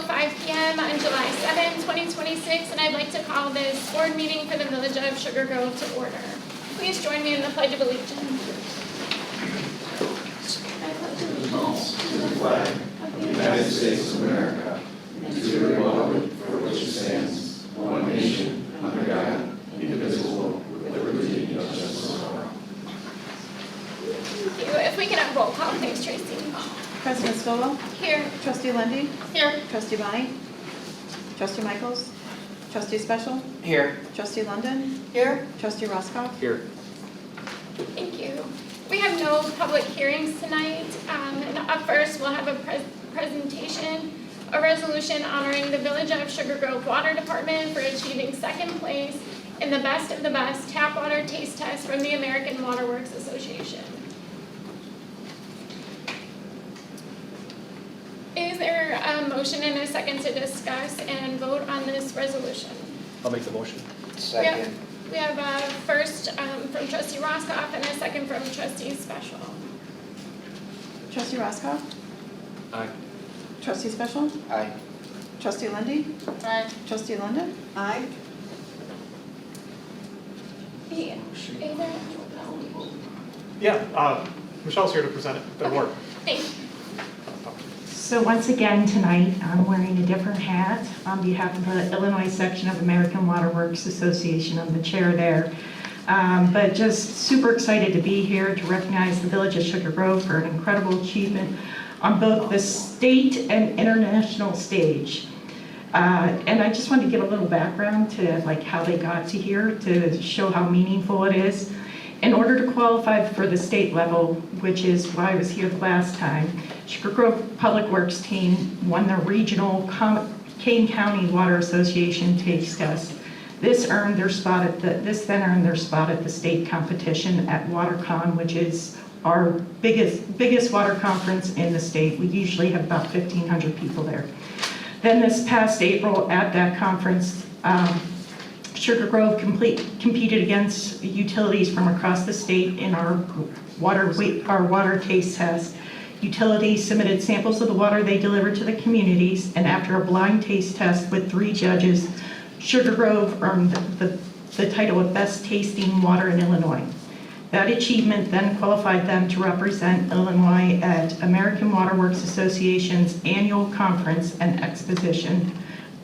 5 p.m. on July 7, 2026, and I'd like to call this board meeting for the Village of Sugar Grove to order. Please join me in the Pledge of Allegiance. I pledge allegiance to the flag of the United States of America, and to the republic for which it stands, one nation, under God, indivisible, with liberty and justice for all. Thank you. If we can have roll call, please, Tracy. President Stovall. Here. Trustee Lundy. Here. Trustee Bonnie. Trustee Michaels. Trustee Special. Here. Trustee London. Here. Trustee Roscoff. Here. Thank you. We have no public hearings tonight, and up first we'll have a presentation, a resolution honoring the Village of Sugar Grove Water Department for achieving second place in the Best of the Best Tap Water Taste Test from the American Water Works Association. Is there a motion and a second to discuss and vote on this resolution? I'll make the motion. Second. We have a first from Trustee Roscoff and a second from Trustee Special. Trustee Roscoff. Aye. Trustee Special. Aye. Trustee Lundy. Aye. Trustee London. Aye. Yeah, Michelle's here to present it, the award. Thank you. So once again tonight, I'm wearing a different hat on behalf of the Illinois section of American Water Works Association. I'm the chair there. But just super excited to be here to recognize the Village of Sugar Grove for an incredible achievement on both the state and international stage. And I just wanted to give a little background to like how they got to here to show how meaningful it is. In order to qualify for the state level, which is why I was here the last time, Sugar Grove Public Works team won the regional Kane County Water Association taste test. This then earned their spot at the state competition at WaterCon, which is our biggest water conference in the state. We usually have about 1,500 people there. Then this past April at that conference, Sugar Grove competed against utilities from across the state in our water taste test. Utilities submitted samples of the water they delivered to the communities, and after a blind taste test with 3 judges, Sugar Grove earned the title of Best Tasting Water in Illinois. That achievement then qualified them to represent Illinois at American Water Works Association's annual conference and exposition,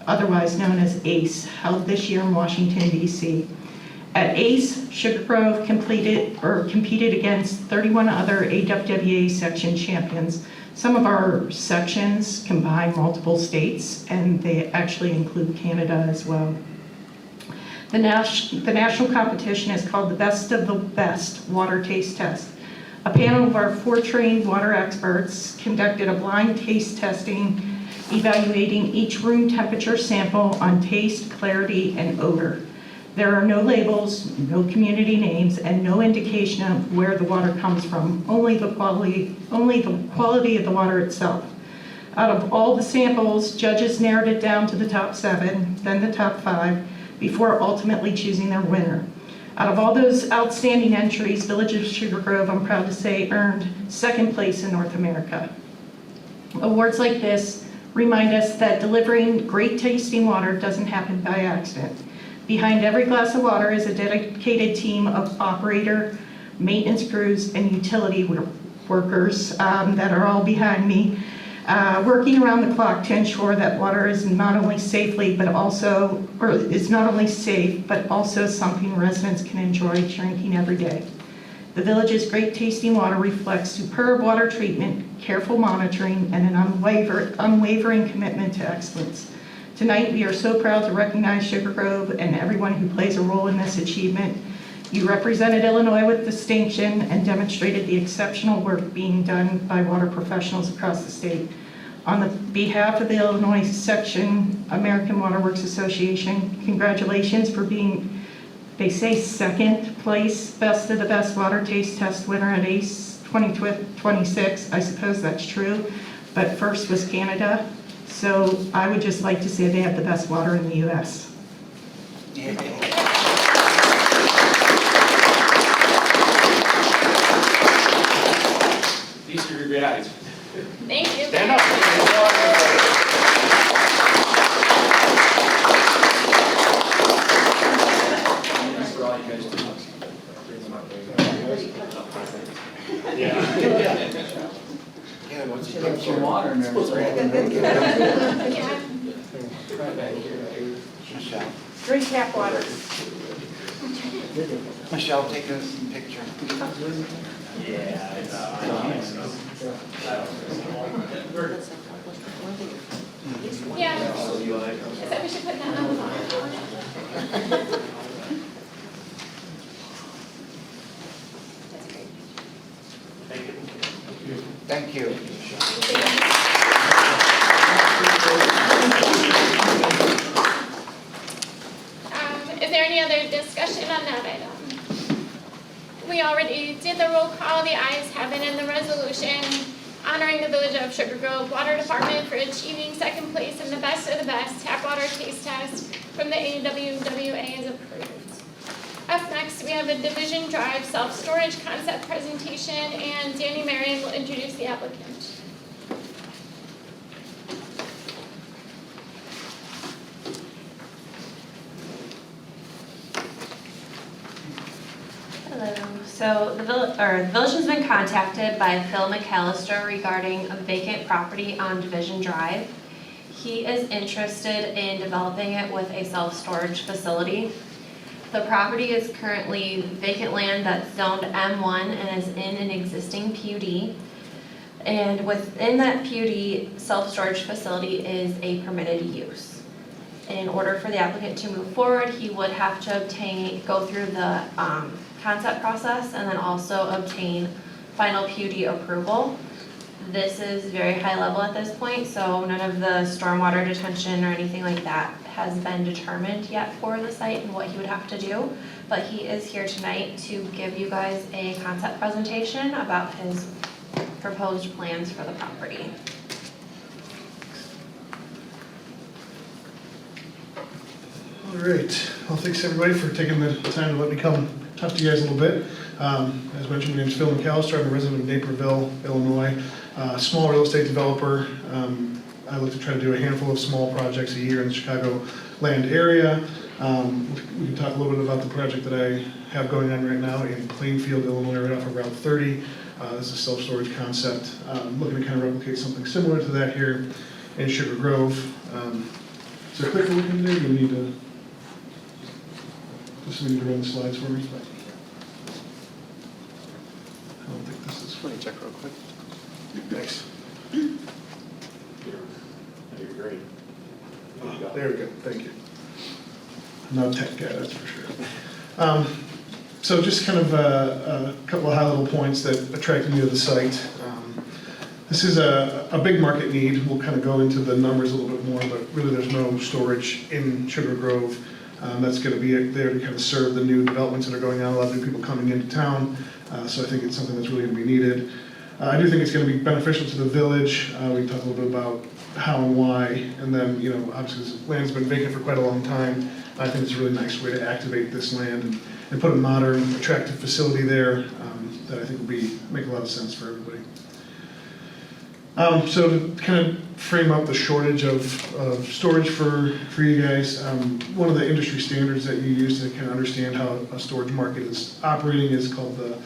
otherwise known as ACE, held this year in Washington, D.C. At ACE, Sugar Grove competed against 31 other AWWA section champions. Some of our sections combine multiple states, and they actually include Canada as well. The national competition is called the Best of the Best Water Taste Test. A panel of our 4 trained water experts conducted a blind taste testing evaluating each room temperature sample on taste, clarity, and odor. There are no labels, no community names, and no indication of where the water comes from, only the quality of the water itself. Out of all the samples, judges narrowed it down to the top 7, then the top 5, before ultimately choosing their winner. Out of all those outstanding entries, Village of Sugar Grove, I'm proud to say, earned 2nd place in North America. Awards like this remind us that delivering great tasting water doesn't happen by accident. Behind every glass of water is a dedicated team of operator, maintenance crews, and utility workers that are all behind me, working around the clock to ensure that water is not only safe, but also something residents can enjoy drinking every day. The Village's great tasting water reflects superb water treatment, careful monitoring, and an unwavering commitment to excellence. Tonight, we are so proud to recognize Sugar Grove and everyone who plays a role in this achievement. You represented Illinois with distinction and demonstrated the exceptional work being done by water professionals across the state. On the behalf of the Illinois section, American Water Works Association, congratulations for being, they say, 2nd place Best of the Best Water Taste Test winner at ACE 2026. I suppose that's true, but first was Canada. So I would just like to say they have the best water in the U.S. These are your great eyes. Thank you. Stand up. water. Michelle, take a picture. Yeah. I said we should put that on the bottom. Thank you. Is there any other discussion on that item? We already did the roll call, the ayes have it, and the resolution honoring the Village of Sugar Grove Water Department for achieving second place in the Best of the Best Tap Water Taste Test from the AWWA is approved. Up next, we have a Division Drive self-storage concept presentation, and Danny Marion will introduce the applicant. Hello. So the village has been contacted by Phil McAllister regarding a vacant property on Division Drive. He is interested in developing it with a self-storage facility. The property is currently vacant land that's zoned M1 and is in an existing PUD. And within that PUD, self-storage facility is a permitted use. In order for the applicant to move forward, he would have to go through the concept process and then also obtain final PUD approval. This is very high level at this point, so none of the stormwater detention or anything like that has been determined yet for the site and what he would have to do. But he is here tonight to give you guys a concept presentation about his proposed plans for the property. All right. Well, thanks everybody for taking the time to let me come talk to you guys a little bit. As mentioned, my name is Phil McAllister. I'm a resident of Naperville, Illinois. Small real estate developer. I look to try to do a handful of small projects a year in the Chicago land area. We can talk a little bit about the project that I have going on right now in Plainfield, Illinois, right off of Route 30. This is a self-storage concept. I'm looking to kind of replicate something similar to that here in Sugar Grove. Is there a clicker we can do? You need to run the slides for me. I don't think this is. Let me check real quick. Thanks. You're great. There we go, thank you. I'm not a tech guy, that's for sure. So just kind of a couple of high-level points that attracted me to the site. This is a big market need. We'll kind of go into the numbers a little bit more, but really there's no storage in Sugar Grove. That's going to be there to kind of serve the new developments that are going on, a lot of new people coming into town. So I think it's something that's really going to be needed. I do think it's going to be beneficial to the village. We can talk a little bit about how and why, and then, you know, obviously this land's been vacant for quite a long time. I think it's a really nice way to activate this land and put a modern, attractive facility there that I think will make a lot of sense for everybody. So to kind of frame up the shortage of storage for you guys, one of the industry standards that you use to kind of understand how a storage market is operating is called the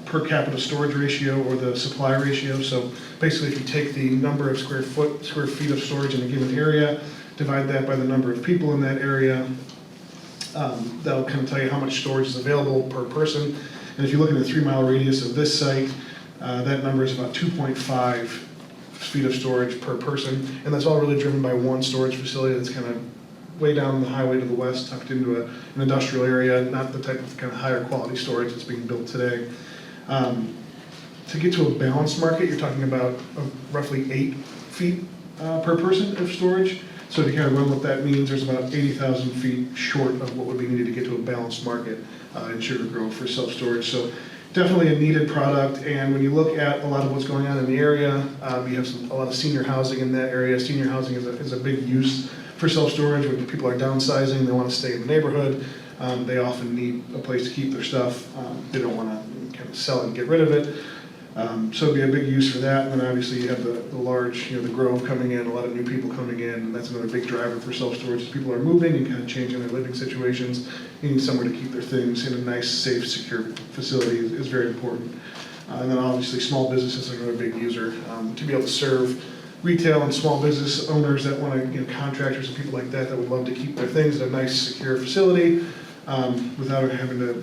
per capita storage ratio or the supply ratio. So basically if you take the number of square feet of storage in a given area, divide that by the number of people in that area, that'll kind of tell you how much storage is available per person. And if you look at the 3-mile radius of this site, that number is about 2.5 feet of storage per person. And that's all really driven by one storage facility that's kind of way down the highway to the west, tucked into an industrial area, not the type of kind of higher quality storage that's being built today. To get to a balanced market, you're talking about roughly 8 feet per person of storage. So to kind of run what that means, there's about 80,000 feet short of what would be needed to get to a balanced market in Sugar Grove for self-storage. So definitely a needed product, and when you look at a lot of what's going on in the area, you have a lot of senior housing in that area. Senior housing is a big use for self-storage. When people are downsizing, they want to stay in the neighborhood. They often need a place to keep their stuff. They don't want to kind of sell it and get rid of it. So it'd be a big use for that. And then obviously you have the large, the Grove coming in, a lot of new people coming in, and that's another big driver for self-storage. As people are moving and kind of changing their living situations, you need somewhere to keep their things in a nice, safe, secure facility is very important. And then obviously small businesses are another big user. To be able to serve retail and small business owners that want to, contractors and people like that would love to keep their things at a nice, secure facility without having to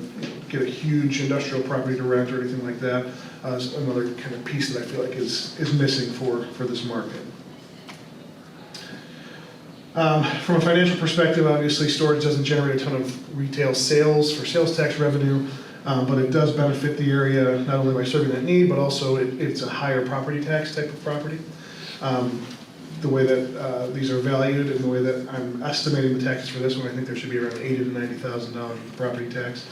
get a huge industrial property to rent or anything like that. Is another kind of piece that I feel like is missing for this market. From a financial perspective, obviously, storage doesn't generate a ton of retail sales for sales tax revenue, but it does benefit the area not only by serving that need, but also it's a higher property tax type of property. The way that these are valued and the way that I'm estimating the taxes for this one, I think there should be around $80,000 to $90,000 of property tax,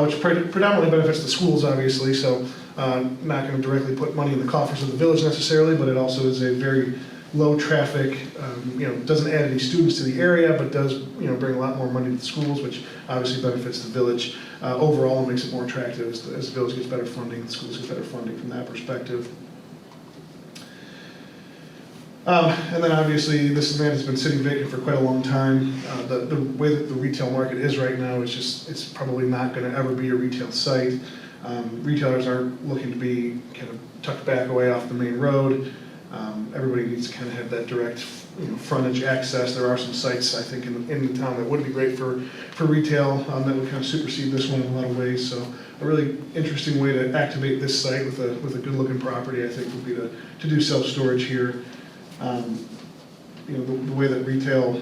which predominantly benefits the schools, obviously, so not going to directly put money in the coffers of the village necessarily, but it also is a very low traffic, doesn't add any students to the area, but does, bring a lot more money to the schools, which obviously benefits the village overall and makes it more attractive as the village gets better funding, the schools get better funding from that perspective. And then obviously this land has been sitting vacant for quite a long time. The way that the retail market is right now, it's probably not going to ever be a retail site. Retailers aren't looking to be kind of tucked back away off the main road. Everybody needs to kind of have that direct frontage access. There are some sites, I think, in the town that would be great for retail that would kind of supersede this one in a lot of ways. So a really interesting way to activate this site with a good looking property, I think, would be to do self-storage here. The way that retail,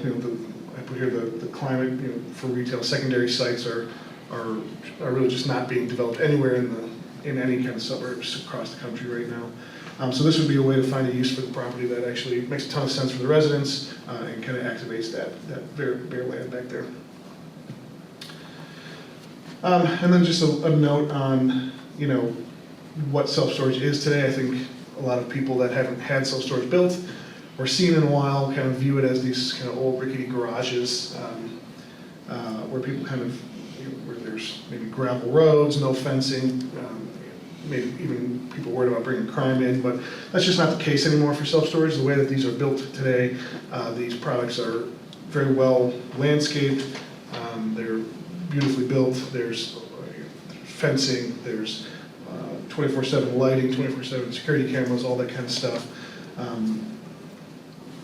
I put here the climate, for retail secondary sites are really just not being developed anywhere in any kind of suburbs across the country right now. So this would be a way to find a use for the property that actually makes a ton of sense for the residents and kind of activates that bare land back there. And then just a note on, what self-storage is today. I think a lot of people that haven't had self-storage built or seen in a while kind of view it as these kind of old rickety garages where people kind of, where there's maybe gravel roads, no fencing, maybe even people worried about bringing crime in, but that's just not the case anymore for self-storage. The way that these are built today, these products are very well landscaped, they're beautifully built, there's fencing, there's 24/7 lighting, 24/7 security cameras, all that kind of stuff.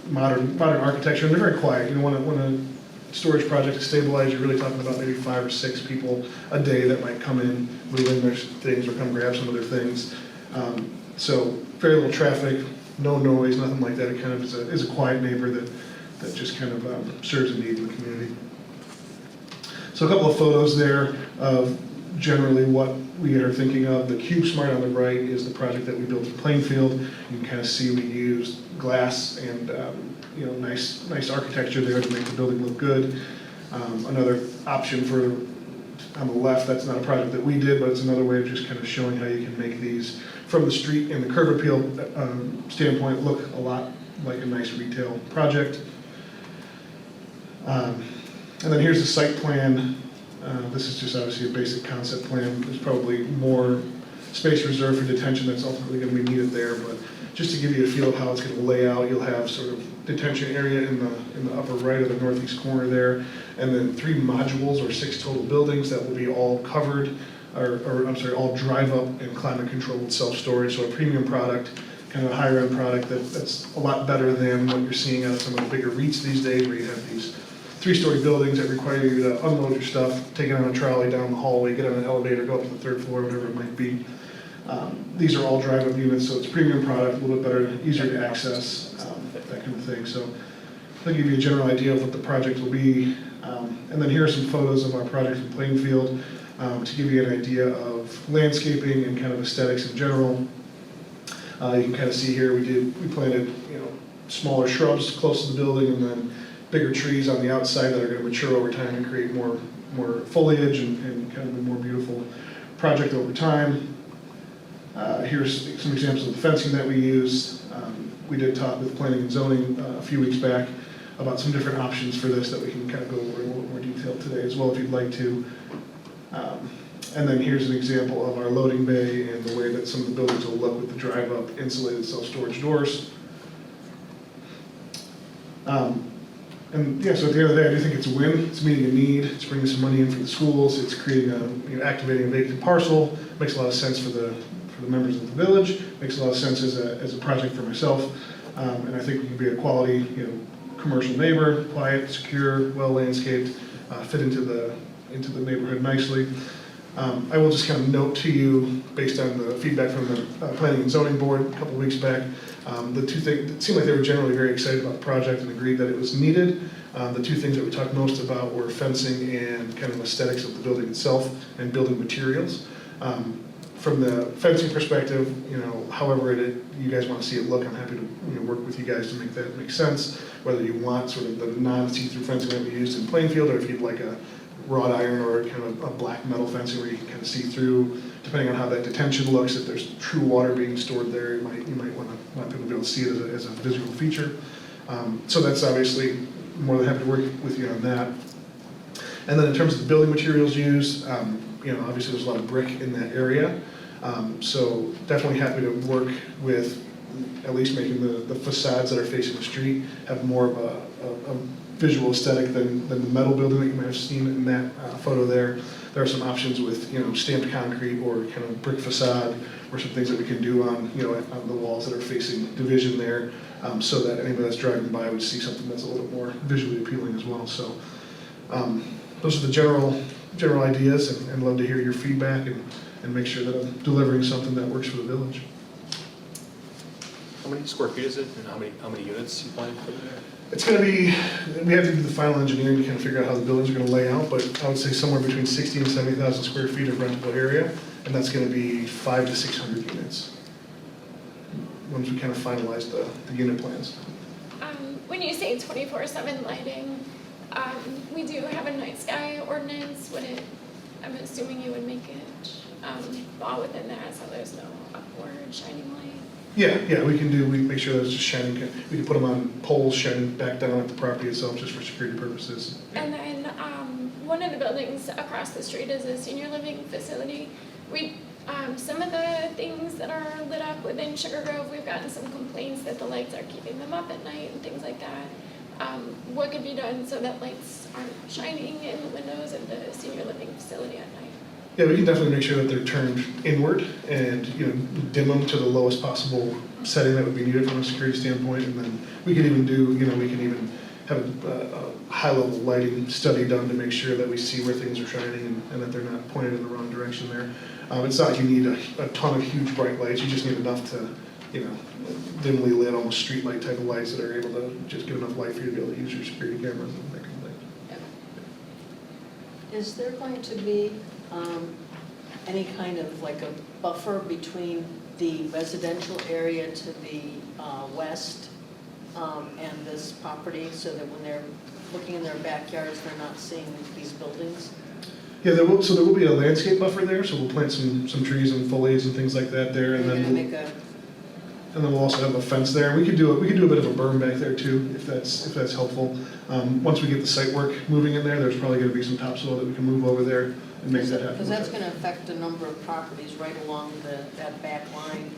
Modern architecture, and they're very quiet. When a storage project is stabilized, you're really talking about maybe 5 or 6 people a day that might come in, move in their things, or come grab some of their things. So very little traffic, no noise, nothing like that. It kind of is a quiet neighbor that just kind of serves a need in the community. So a couple of photos there of generally what we are thinking of. The CubeSmart on the right is the project that we built in Plainfield. You can kind of see we used glass and nice architecture there to make the building look good. Another option on the left, that's not a project that we did, but it's another way of just kind of showing how you can make these from the street and the curb appeal standpoint look a lot like a nice retail project. And then here's the site plan. This is just obviously a basic concept plan. There's probably more space reserved for detention that's ultimately going to be needed there, but just to give you a feel of how it's going to lay out, you'll have sort of detention area in the upper right of the northeast corner there, and then 3 modules or 6 total buildings that will be all covered, all drive-up and climate-controlled self-storage, so a premium product, kind of a higher-end product that's a lot better than what you're seeing out of some of the bigger REITs these days, where you have these 3-story buildings that require you to unload your stuff, take it on a trolley down the hallway, get on an elevator, go up to the 3rd floor, whatever it might be. These are all drive-up units, so it's premium product, a little bit better, easier to access, that kind of thing. So I'll give you a general idea of what the project will be. And then here are some photos of our project in Plainfield to give you an idea of landscaping and kind of aesthetics in general. You can kind of see here we planted smaller shrubs close to the building, and then bigger trees on the outside that are going to mature over time and create more foliage and kind of a more beautiful project over time. Here's some examples of the fencing that we used. We did talk with planning and zoning a few weeks back about some different options for this that we can kind of go over in a little more detail today as well if you'd like to. And then here's an example of our loading bay and the way that some of the buildings will look with the drive-up insulated self-storage doors. And yeah, so at the end of the day, I do think it's a win. It's meeting a need. It's bringing some money in for the schools. It's creating activating a vacant parcel. Makes a lot of sense for the members of the village. Makes a lot of sense as a project for myself. And I think we can be a quality, commercial neighbor, quiet, secure, well-landscaped, fit into the neighborhood nicely. I will just kind of note to you, based on the feedback from the Planning and Zoning Board a couple weeks back, the two things, it seemed like they were generally very excited about the project and agreed that it was needed. The two things that we talked most about were fencing and kind of aesthetics of the building itself and building materials. From the fencing perspective, however you guys want to see it look, I'm happy to work with you guys to make that make sense. Whether you want sort of the non-see-through fencing that we used in Plainfield, or if you'd like a wrought iron or kind of a black metal fencing where you can kind of see through, depending on how that detention looks. If there's true water being stored there, you might want people to be able to see it as a visual feature. So that's obviously more than happy to work with you on that. And then in terms of the building materials used, obviously there's a lot of brick in that area. So definitely happy to work with at least making the facades that are facing the street have more of a visual aesthetic than the metal building that you might have seen in that photo there. There are some options with stamped concrete or kind of brick facade, or some things that we can do on on the walls that are facing division there, so that anybody that's driving by would see something that's a little more visually appealing as well. So those are the general ideas, and love to hear your feedback and make sure that I'm delivering something that works for the village. How many square feet is it, and how many units you plan to put in there? It's going to be, we have to do the final engineering to kind of figure out how the buildings are going to lay out, but I would say somewhere between 60 and 70,000 square feet of rentable area, and that's going to be 500 to 600 units once we kind of finalize the unit plans. When you say 24/7 lighting, we do have a night sky ordinance. I'm assuming you would make it fall within that, so there's no upward shining light. Yeah, we make sure that it's just shining, we can put them on poles shining back down at the property itself just for security purposes. And then one of the buildings across the street is a senior living facility. Some of the things that are lit up within Sugar Grove, we've gotten some complaints that the lights are keeping them up at night and things like that. What could be done so that lights aren't shining in the windows of the senior living facility at night? Yeah, we can definitely make sure that they're turned inward and dim them to the lowest possible setting that would be needed from a security standpoint. And then we can even have a high-level lighting study done to make sure that we see where things are shining and that they're not pointed in the wrong direction there. It's not like you need a ton of huge bright lights. You just need enough to, dimly lit, almost street light type of lights that are able to just give enough light for you to be able to use your security cameras and that kind of thing. Is there going to be any kind of like a buffer between the residential area to the west and this property, so that when they're looking in their backyards, they're not seeing these buildings? Yeah, there will be a landscape buffer there, so we'll plant some trees and foliage and things like that there, and You're then gonna make a, and then we'll also have a fence there. We could do a bit of a berm back there too, if that's helpful. Once we get the site work moving in there, there's probably going to be some topsoil that we can move over there and make that happen. because that's going to affect a number of properties right along that back line.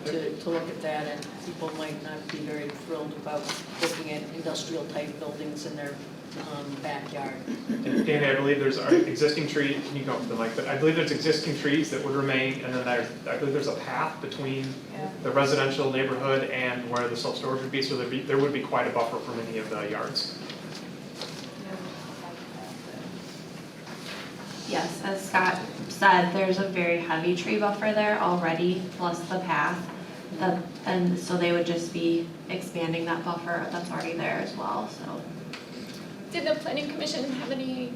To look at that, and people might not be very thrilled about looking at industrial type buildings in their backyard. And Danny, I believe there's our existing trees, you can go up to the mic, but I believe there's existing trees that would remain, and then I believe there's a path between the residential neighborhood and where the self-storage would be, so there would be quite a buffer for many of the yards. Yes, as Scott said, there's a very heavy tree buffer there already, plus the path. And so they would just be expanding that buffer that's already there as well, so. Did the planning commission have any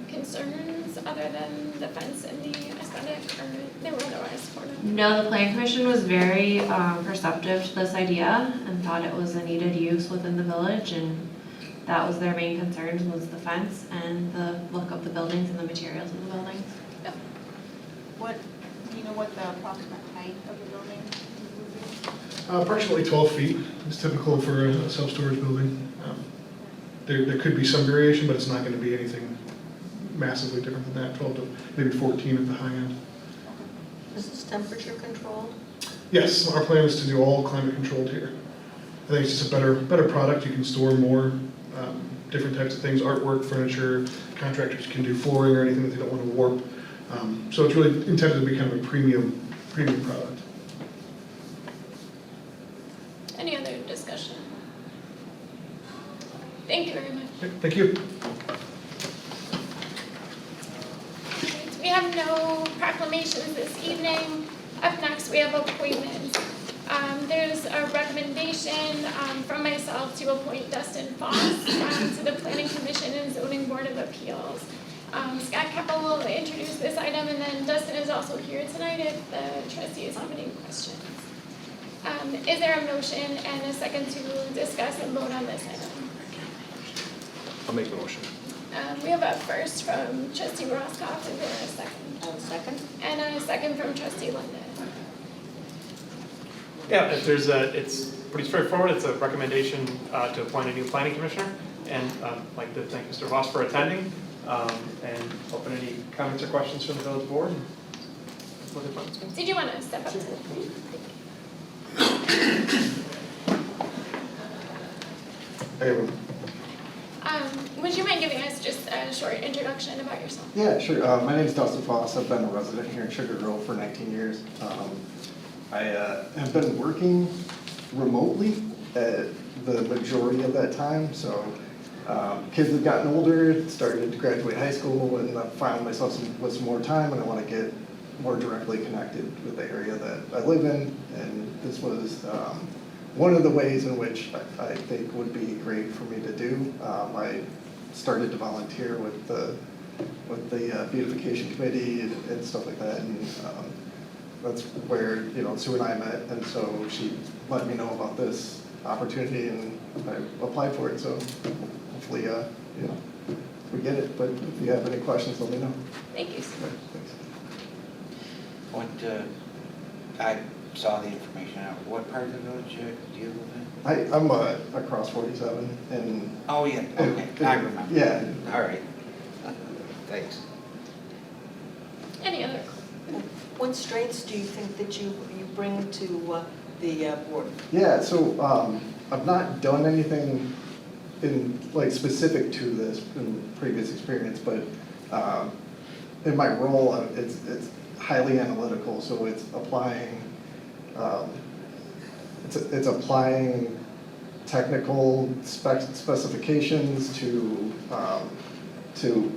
concerns other than the fence and the aesthetic, or they were otherwise supportive? No, the planning commission was very perceptive to this idea and thought it was a needed use within the village, and that was their main concerns, was the fence and the look of the buildings and the materials of the buildings. Do you know what the approximate height of the building would be? Approximately 12 feet is typical for a self-storage building. There could be some variation, but it's not going to be anything massively different than that, 12 to maybe 14 at the high end. Is this temperature controlled? Yes, our plan is to do all climate controlled here. I think it's just a better product. You can store more different types of things, artwork, furniture. Contractors can do flooring or anything that they don't want to warp. So it's really intended to be kind of a premium product. Thank you. We have no proclamations this evening. Up next, we have appointments. There's a recommendation from myself to appoint Dustin Foss to the Planning Commission and Zoning Board of Appeals. Scott Keppel will introduce this item, and then Dustin is also here tonight if the trustees have any questions. Is there a motion and a second to discuss and vote on this item? I'll make the motion. We have a first from trustee Roscoff, is there a second? And a second? And a second from trustee London. Yeah, if there's it's pretty straightforward. It's a recommendation to appoint a new planning commissioner. And I'd like to thank Mr. Voss for attending and open any comments or questions from the village board. And that's what the appointment's been. Did you want to step up to the plate? Hey, everyone. Would you mind giving us just a short introduction about yourself? Yeah, sure. My name is Dustin Foss. I've been a resident here in Sugar Grove for 19 years. I have been working remotely the majority of that time. So kids have gotten older, started to graduate high school, and I found myself with some more time, and I want to get more directly connected with the area that I live in. And this was one of the ways in which I think would be great for me to do. I started to volunteer with the beautification committee and stuff like that, and that's where Sue and I met, and so she let me know about this opportunity, and I applied for it. So hopefully, we get it. But if you have any questions, let me know. Thank you, sir. Thanks. I saw the information out. What part of the village do you live in? I'm across 47, and Oh, yeah, okay, I remember. Yeah. All right. Thanks. Any other? What strengths do you think that you bring to the board? Yeah, so I've not done anything in specific to this in previous experience, but in my role, it's highly analytical. So it's applying it's applying technical specifications to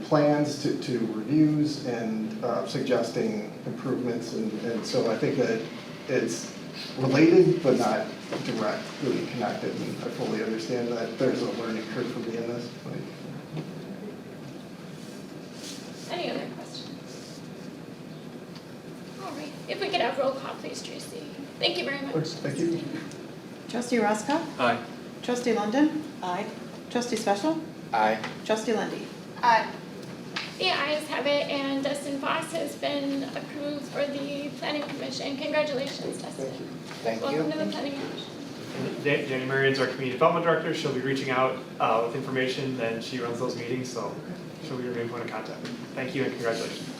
plans, to reviews, and suggesting improvements. And so I think that it's related but not directly connected, and I fully understand that there's a learning curve for me in this. Any other questions? All right, if we could have roll call, please, Tracy. Thank you very much. Thank you. Trustee Roscoe? Aye. Trustee London? Aye. Trustee Special? Aye. Trustee Lundy. Aye. The ayes have it, and Dustin Foss has been approved for the Planning Commission. Congratulations, Dustin. Thank you. Welcome to the Planning Commission. And Jenny Marion's our community development director. She'll be reaching out with information, and she runs those meetings, so she'll be your main point of contact. Thank you and congratulations.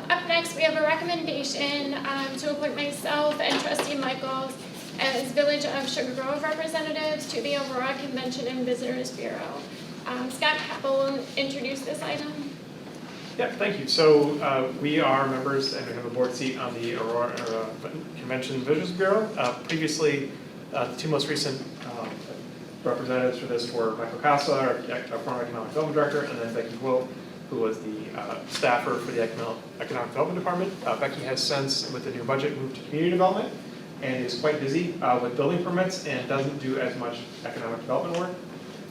Up next, we have a recommendation to appoint myself and trustee Michaels as Village of Sugar Grove representatives to the Aurora Convention and Visitors Bureau. Scott Keppel will introduce this item. Yeah, thank you. So we are members and we have a board seat on the Aurora Convention and Visitors Bureau. Previously, the two most recent representatives for this were Michael Casa, our former economic development director, and then Becky Wolf, who was the staffer for the economic development department. Becky has since, with the new budget, moved to community development and is quite busy with building permits and doesn't do as much economic development work.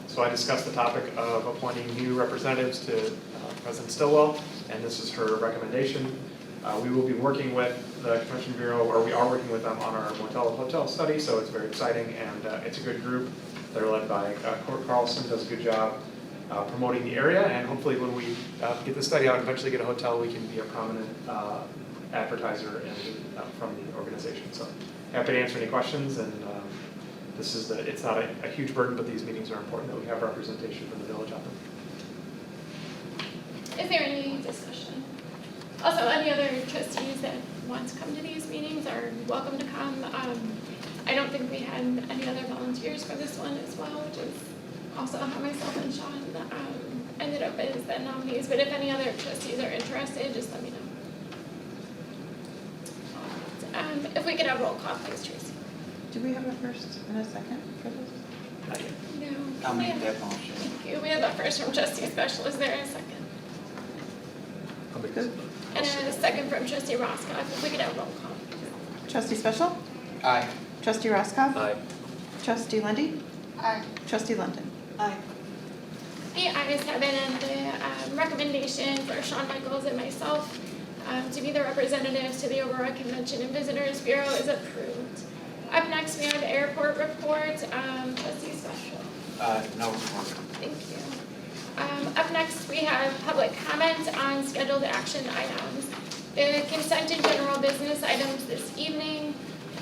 So I discussed the topic of appointing new representatives to President Stillwell, and this is her recommendation. We will be working with the Convention Bureau, or we are working with them on our motel and hotel study, so it's very exciting, and it's a good group. They're led by Court Carlson, does a good job promoting the area, and hopefully when we get the study out and eventually get a hotel, we can be a prominent advertiser from the organization. So happy to answer any questions, and it's not a huge burden, but these meetings are important that we have representation from the village on them. Is there any discussion? Also, any other trustees that want to come to these meetings are welcome to come. I don't think we had any other volunteers for this one as well, which is also how myself and Sean ended up as the nominees. But if any other trustees are interested, just let me know. If we could have roll call, please, Tracy. Do we have a first and a second for this? Not yet. No. I'll We make have- that motion. Thank you. We have a first from trustee Special. Is there a second? I'll make this. And a second from trustee Roscoff. If we could have roll call. Trustee Special? Aye. Trustee Roscoff? Aye. Trustee Lundy, Aye. Trustee London? Aye. The ayes have it, and the recommendation for Sean Michaels and myself to be the representatives to the Aurora Convention and Visitors Bureau is approved. Up next, we have airport report. Trustee Special. No report. Thank you. Up next, we have public comment on scheduled action items. The consent and general business items this evening.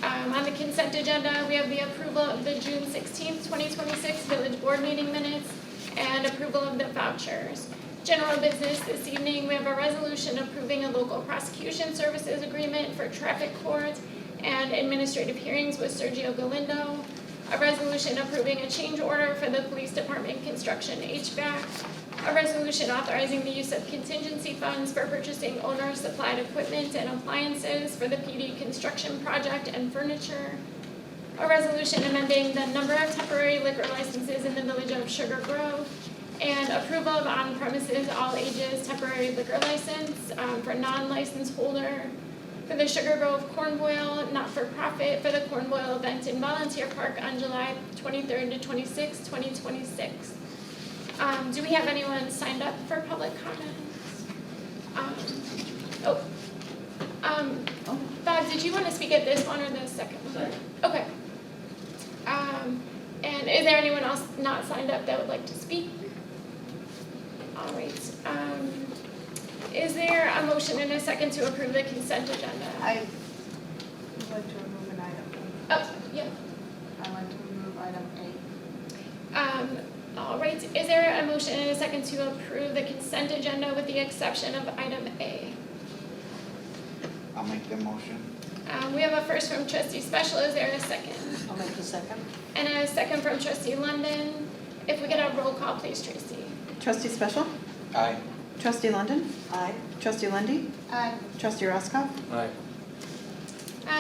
On the consent agenda, we have the approval of the June 16th, 2026 village board meeting minutes and approval of the vouchers. General business this evening, we have a resolution approving a local prosecution services agreement for traffic court and administrative hearings with Sergio Galindo. A resolution approving a change order for the police department construction HVAC. A resolution authorizing the use of contingency funds for purchasing owner-supplied equipment and appliances for the PD construction project and furniture. A resolution amending the number of temporary liquor licenses in the village of Sugar Grove. And approval of on-premises all ages temporary liquor license for non-licensed holder for the Sugar Grove Corn Boil, not-for-profit for the Corn Boil event in Volunteer Park on July 23rd to 26th, 2026. Do we have anyone signed up for public comments? Bob, did you want to speak at this one or the second one? Okay. And is there anyone else not signed up that would like to speak? All right. Is there a motion and a second to approve the consent agenda? I would like to remove an item. Oh, yeah. I'd like to remove item A. All right. Is there a motion and a second to approve the consent agenda with the exception of item A? I'll make the motion. We have a first from trustee Special. Is there a second? I'll make the second. And a second from trustee London. If we could have roll call, please, Tracy. Trustee Special? Aye. Trustee London? Aye. Trustee Lundy, Aye. Trustee Roscoff? Aye.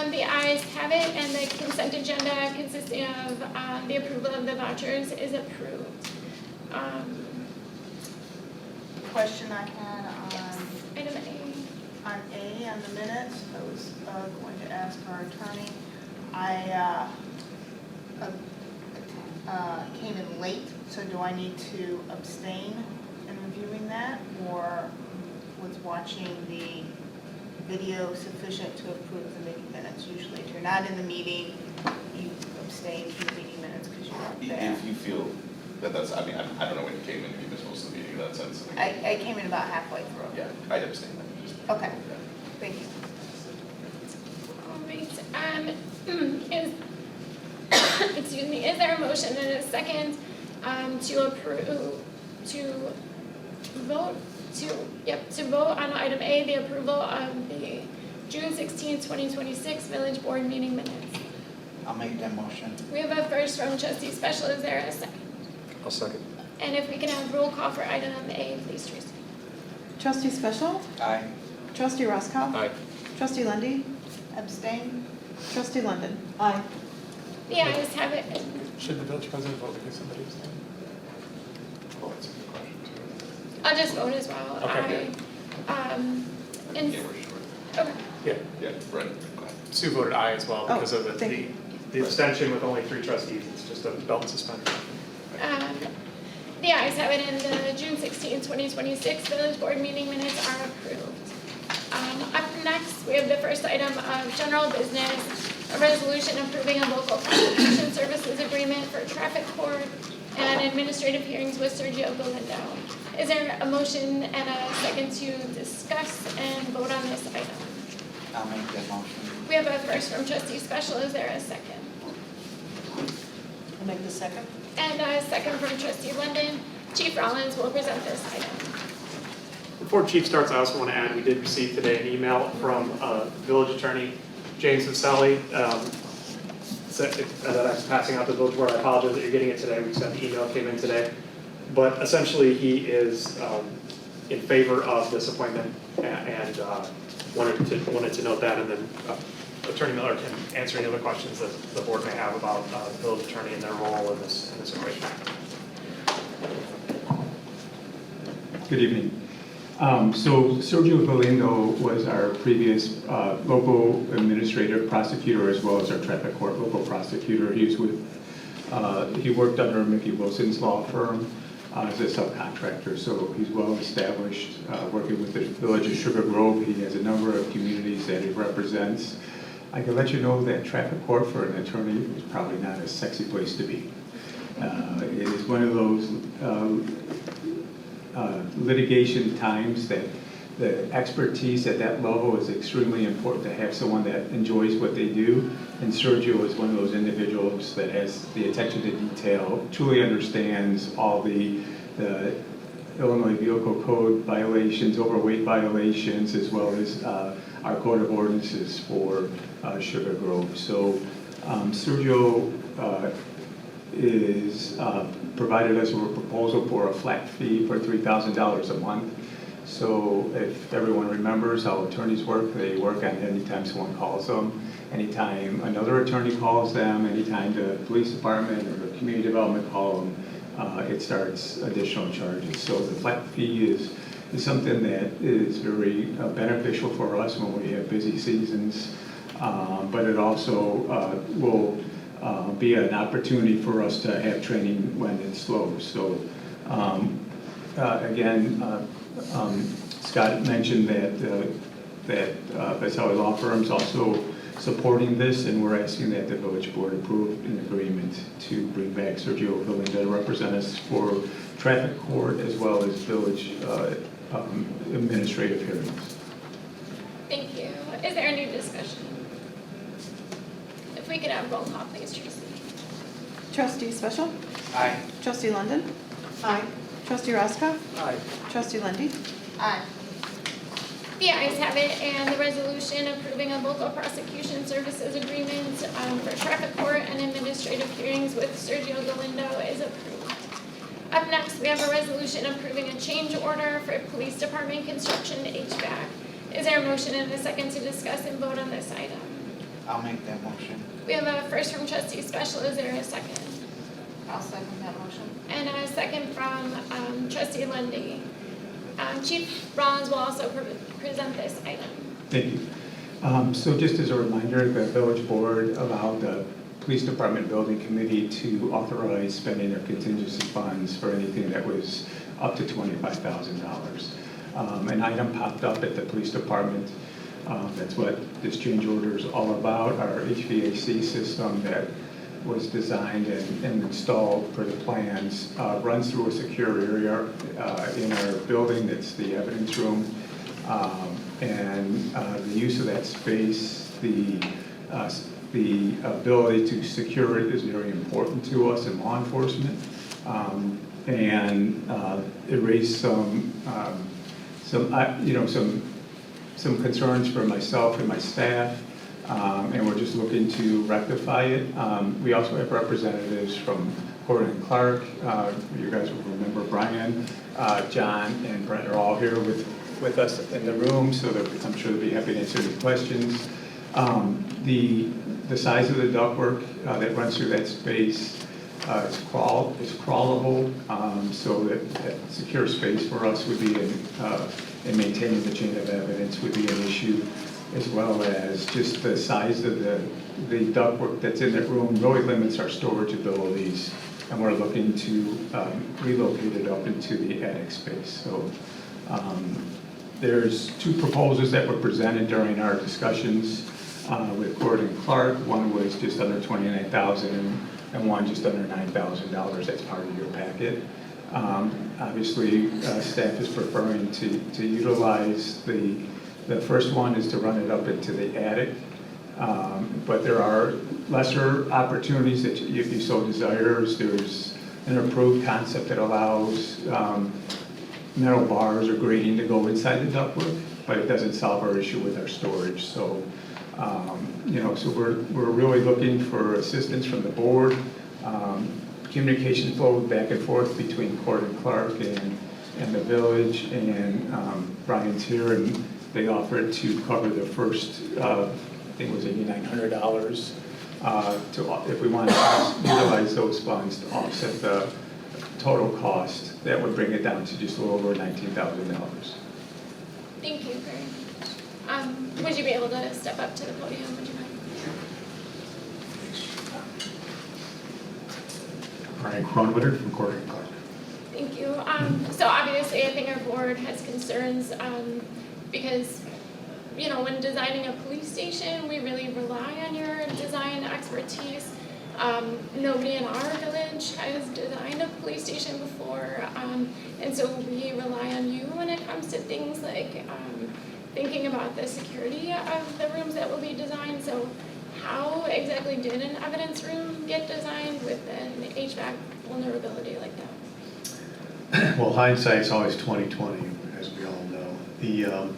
The ayes have it, and the consent agenda consisting of the approval of the vouchers is approved. Question I had on Item A. on the minutes, I was going to ask our attorney. I came in late, so do I need to abstain in reviewing that? Or was watching the video sufficient to approve the meeting minutes? Usually if you're not in the meeting, you abstain from the meeting minutes because you're not there. If you feel that that's, I mean, I don't know when you came in, if you missed most of the meeting in that sense. I came in about halfway through. Yeah, I'd abstain then, just. Okay, thank you. All right, excuse me, is there a motion and a second to approve, to vote on item A, the approval of the June 16th, 2026 village board meeting minutes? I'll make that motion. We have a first from trustee Special, is there a second? I'll second. And if we can have roll call for item A, please, Tracy. Trustee Special? Aye. Trustee Roscoff? Aye. Trustee Lundy, abstain. Trustee London? Aye. The ayes have it. Should the village president vote because somebody abstained? Well, that's a good question too. I'll just vote as well. Okay. And, Yeah, we're sure. okay. Yeah, Yeah, right, go ahead. Sue voted aye as well Oh, because of thank the you. the abstention with only 3 trustees. It's just a belt and suspender. The ayes have it, and the June 16th, 2026 village board meeting minutes are approved. Up next, we have the first item of general business, a resolution approving a local prosecution services agreement for traffic court and administrative hearings with Sergio Galindo. Is there a motion and a second to discuss and vote on this item? I'll make that motion. We have a first from trustee Special. Is there a second? I'll make the second. And a second from trustee London. Chief Rollins will present this item. Before Chief starts, I also want to add, we did receive today an email from village attorney James Maselli that I'm passing out to the village board. I apologize that you're getting it today. We said the email came in today. But essentially, he is in favor of this appointment and wanted to note that and then Attorney Miller can answer any other questions that the board may have about the village attorney and their role in this equation. Good evening. So Sergio Galindo was our previous local administrative prosecutor as well as our traffic court local prosecutor. He worked under Mickey Wilson's law firm as a subcontractor, so he's well established working with the village of Sugar Grove. He has a number of communities that he represents. I can let you know that traffic court for an attorney is probably not a sexy place to be. It is one of those litigation times that the expertise at that level is extremely important to have someone that enjoys what they do. And Sergio is one of those individuals that has the attention to detail, truly understands all the Illinois Vehicle Code violations, overweight violations, as well as our code of ordinances for Sugar Grove. So Sergio is provided us with a proposal for a flat fee for $3,000 a month. So if everyone remembers how attorneys work, they work on anytime someone calls them, anytime another attorney calls them, anytime the police department or the community development call them, it starts additional charges. So the flat fee is something that is very beneficial for us when we have busy seasons, but it also will be an opportunity for us to have training when it's slow. So again, Scott mentioned that Vasselli Law Firm's also supporting this, and we're asking that the village board approve an agreement to bring back Sergio Galindo to represent us for traffic court as well as village administrative hearings. Thank you. Is there any discussion? If we could have roll call, please, Tracy. Trustee Special? Aye. Trustee London? Aye. Trustee Roscoe? Aye. Trustee Lundy. Aye. The ayes have it, and the resolution approving a local prosecution services agreement for traffic court and administrative hearings with Sergio Galindo is approved. Up next, we have a resolution approving a change order for police department construction HVAC. Is there a motion and a second to discuss and vote on this item? I'll make that motion. We have a first from Trustee Special. Is there a second? I'll second that motion. And a second from Trustee Lundy. Chief Rollins will also present this item. Thank you. So just as a reminder, the village board allowed the police department building committee to authorize spending their contingency funds for anything that was up to $25,000. An item popped up at the police department. That's what this change order is all about. Our HVAC system that was designed and installed per the plans runs through a secure area in our building. That's the evidence room. And the use of that space, the ability to secure it is very important to us in law enforcement. And it raised some concerns for myself and my staff, and we're just looking to rectify it. We also have representatives from Gordon & Clark. You guys will remember Brian, John, and Brent are all here with us in the room, so that I'm sure they'll be happy to answer any questions. The size of the ductwork that runs through that space is crawlable, so that secure space for us would be in maintaining the chain of evidence would be an issue, as well as just the size of the ductwork that's in that room really limits our storage abilities, and we're looking to relocate it up into the attic space. So there's two proposals that were presented during our discussions with Gordon Clark. One was just under $29,000 and one just under $9,000. That's part of your packet. Obviously, staff is preferring to utilize the first one is to run it up into the attic, but there are lesser opportunities that if you so desires. There's an approved concept that allows metal bars or grating to go inside the ductwork, but it doesn't solve our issue with our storage. So, so we're really looking for assistance from the board. Communication flow back and forth between Gordon Clark and the village, and Brian's here, and they offered to cover the first think it was $8,900, if we want to utilize those funds to offset the total cost, that would bring it down to just a little over $19,000. Thank you very much. Would you be able to step up to the podium, would you mind? Brian Cronwitter from Corey and Clark. Thank you. So obviously, I think our board has concerns because, you know, when designing a police station, we really rely on your design expertise. Nobody in our village has designed a police station before, and so we rely on you when it comes to things like thinking about the security of the rooms that will be designed. So how exactly did an evidence room get designed with an HVAC vulnerability like that? Well, hindsight's always 20/20, as we all know. The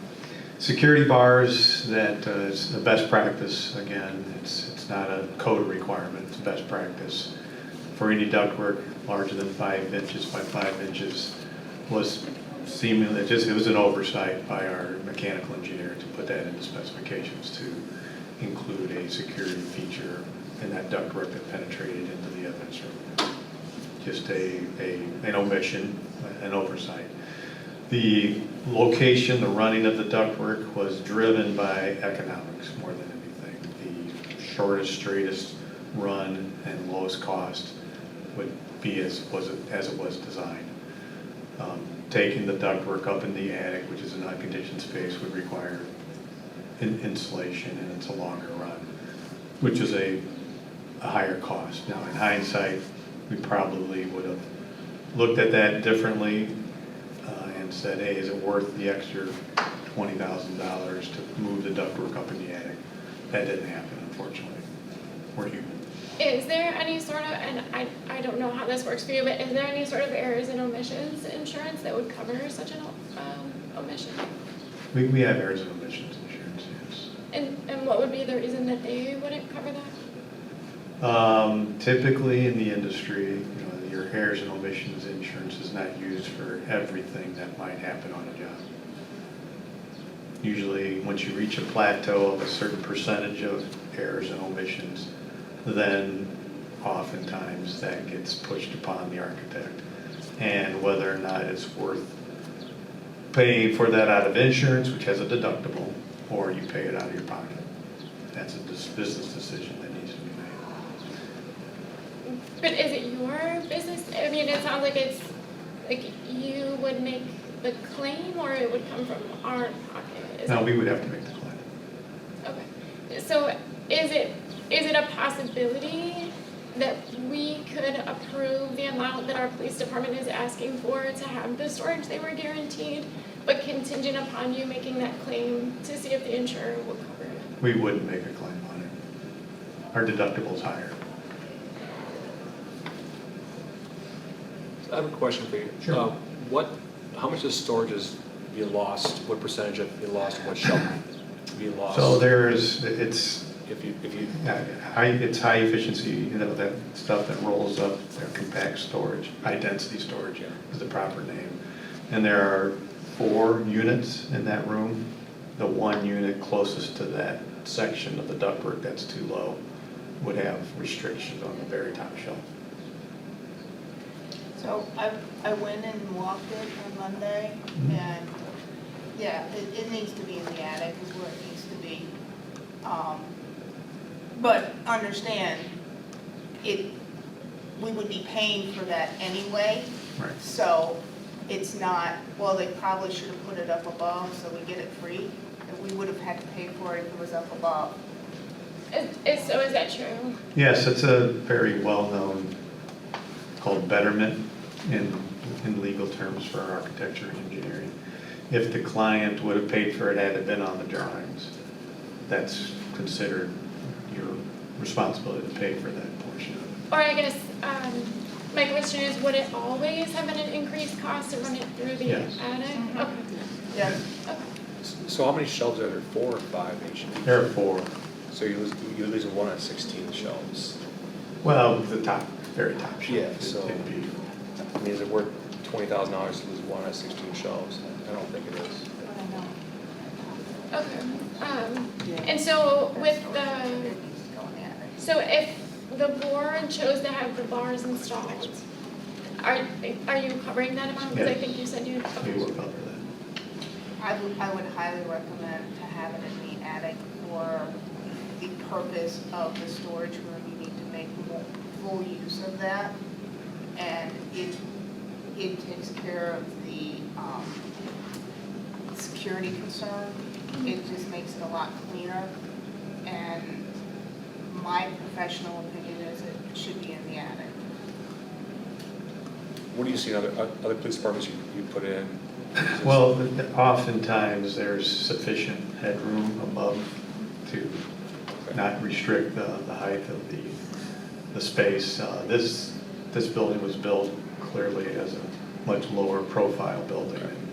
security bars, that is the best practice. Again, it's not a code requirement, it's best practice. For any ductwork larger than 5 inches by 5 inches was seemingly, it was an oversight by our mechanical engineer to put that in the specifications to include a security feature in that ductwork that penetrated into the evidence room. Just an omission, an oversight. The location, the running of the ductwork was driven by economics more than anything. The shortest, straightest run and lowest cost would be as it was designed. Taking the ductwork up in the attic, which is an unconditioned space, would require insulation, and it's a longer run, which is a higher cost. Now, in hindsight, we probably would have looked at that differently and said, hey, is it worth the extra $20,000 to move the ductwork up in the attic? That didn't happen, unfortunately. We're human. Is there any sort of, and I don't know how this works for you, but is there any sort of errors and omissions insurance that would cover such an omission? We have errors and omissions insurance, yes. And what would be the reason that they wouldn't cover that? Typically in the industry, your errors and omissions insurance is not used for everything that might happen on a job. Usually, once you reach a plateau of a certain percentage of errors and omissions, then oftentimes that gets pushed upon the architect. And whether or not it's worth paying for that out of insurance, which has a deductible, or you pay it out of your pocket. That's a business decision that needs to be made. But is it your business? I mean, it sounds like it's, like you would make the claim or it would come from our pocket? No, we would have to make the claim. Okay. So is it a possibility that we could approve the amount that our police department is asking for to have the storage they were guaranteed, but contingent upon you making that claim to see if the insurer will cover it? We wouldn't make a claim on it. Our deductible's higher. I have a question for you. Sure. How much of storage is you lost? What percentage of you lost? What shelf you lost? So it's high efficiency, that stuff that rolls up, their compact storage, high density storage is the proper name. And there are 4 units in that room. The one unit closest to that section of the ductwork that's too low would have restrictions on the very top shelf. So I went and walked it on Monday, and yeah, it needs to be in the attic is where it needs to be. But understand, we would be paying for that anyway. Right. So it's not, well, they probably should have put it up above so we get it free. And we would have had to pay for it if it was up above. So is that true? Yes, it's a very well-known, called betterment in legal terms for architecture and engineering. If the client would have paid for it had it been on the drawings, that's considered your responsibility to pay for that portion of it. Or I guess my question is, would it always have been an increased cost to run it through the Yes. attic? Mm-hmm. Okay. Yeah. Okay. So how many shelves are there? 4 or 5 each? There are 4. So you're losing 1 out of 16 shelves. Well, the very top shelf. Yeah, so- It'd be- I mean, is it worth $20,000 to lose 1 out of 16 shelves? I don't think it is. Okay, Yeah. and so with Go the, in the attic. so if the board chose to have the bars installed, are you covering that amount? Because I Yes. think you said you. We will cover that. I would highly recommend to have it in the attic for the purpose of the storage room. You need to make more full use of that. And it takes care of the security concern. It just makes it a lot cleaner. And my professional opinion is it should be in the attic. What do you see in other police departments you put in? Well, oftentimes there's sufficient headroom above to not restrict the height of the space. This building was built clearly as a much lower profile building. And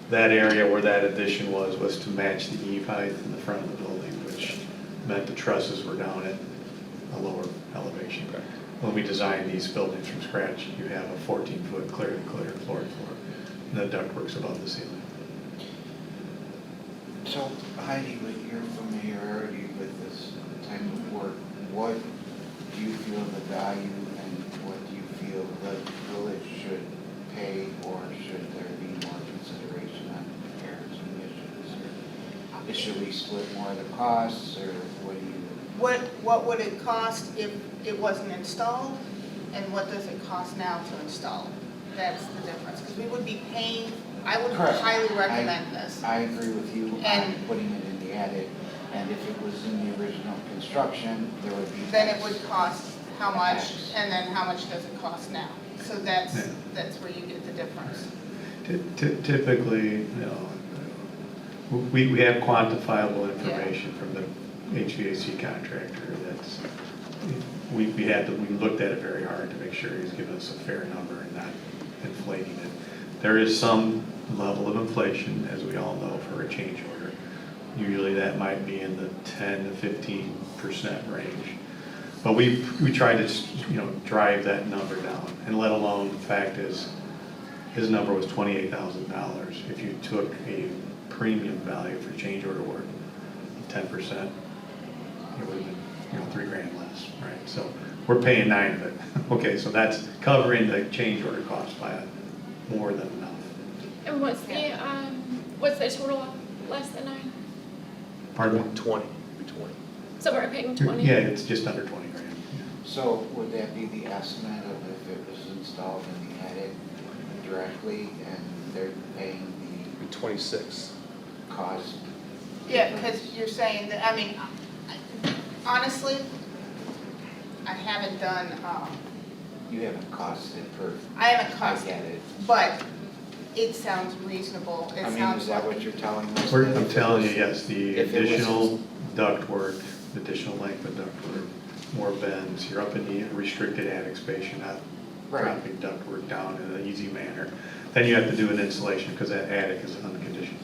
that area where that addition was to match the eave height in the front of the building, which meant the trusses were down at a lower elevation. Okay. When we designed these buildings from scratch, you have a 14-foot clear floor to floor. And the ductwork's above the ceiling. So Heidi, with your familiarity with this type of work, what do you feel the value and what do you feel the village should pay, or should there be more consideration on repairs and issues? Or should we split more of the costs, or what do you? What would it cost if it wasn't installed? And what does it cost now to install? That's the difference, because we would be paying, I would Correct. highly recommend this. I agree with you on And- putting it in the attic, and if it was in the original construction, there would be. Then it would cost how much, Tax. and then how much does it cost now? So Yeah. that's where you get the difference. Typically, we have quantifiable information from the HVAC contractor that's, we looked at it very hard to make sure he's giving us a fair number and not inflating it. There is some level of inflation, as we all know, for a change order. Usually that might be in the 10 to 15% range. But we try to, drive that number down, and let alone, the fact is, his number was $28,000. If you took a premium value for change order work, 10%, it would have been, $3,000 less, right? So we're paying 9 of it. Okay, so that's covering the change order cost by more than enough. And what's the total less than 9? Pardon me? 20, be 20. So we're paying 20? Yeah, it's just under 20 grand. So would that be the estimate of if it was installed in the attic directly and they're paying Be 26. the cost? Yeah, because you're saying that, honestly, I haven't done, You haven't costed per. I haven't I costed, get it. but it sounds reasonable. It I mean, sounds is that like- what you're telling us? I'm that if it telling you, was- yes, the if it was- additional ductwork, additional length of ductwork, more bends, you're up in the restricted attic space, you're not Right. dropping ductwork down in an easy manner. Then you have to do an installation, because that attic is unconditioned.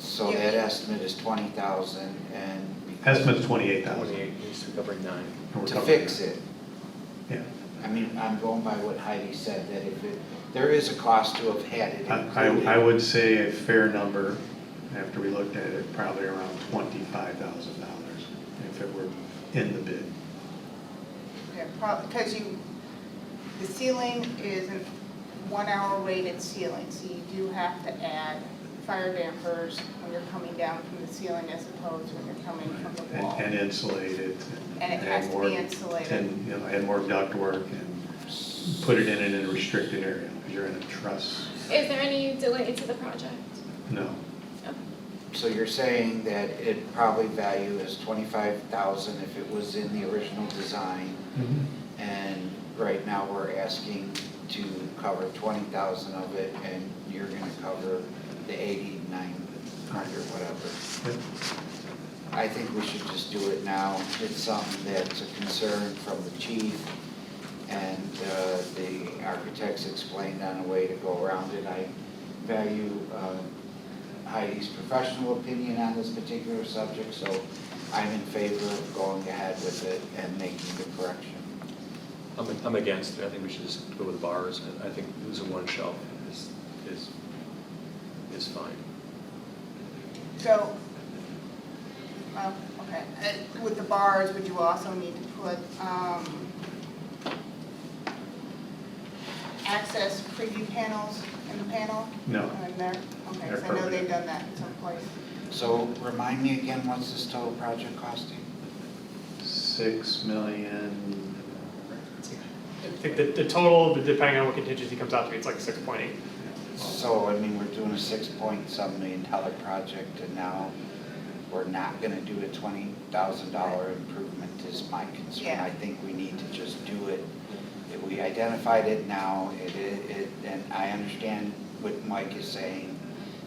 So that estimate is 20,000 and. Estimate's 28,000. 28, needs to be covering 9. And we're To covering fix that. it. Yeah. I mean, I'm going by what Heidi said, that if there is a cost to have had it included. I would say a fair number, after we looked at it, probably around $25,000 if it were in the bid. Yeah, because the ceiling is a 1 hour rated ceiling, so you do have to add fire dampers when you're coming down from the ceiling as opposed to when you're coming from the wall. And insulate it. And it has to be insulated. And, add more ductwork and put it in a restricted area, because you're in a truss. Is there any delay to the project? No. So you're saying that it probably value is 25,000 if it was in the original design, and right now we're asking to cover 20,000 of it, and you're gonna cover the 8900, whatever. Yep. I think we should just do it now. It's something that's a concern from the chief, and the architects explained on a way to go around it. I value Heidi's professional opinion on this particular subject, so I'm in favor of going ahead with it and making the correction. I'm against it. I think we should just go with bars. I think losing one shelf is fine. So Oh, okay. With the bars, would you also need to put access preview panels in the panel? No. In there? Okay, They're so I know permanent. they've done that in some place. So remind me again, what's this total project costing? 6 million, I think the total, depending on what contingency comes out to be, it's like 6.8. So, I mean, we're doing a $6.7 million project, and now we're not gonna do a $20,000 improvement is my concern. Yeah. I think we need to just do it. If we identified it now, and I understand what Mike is saying,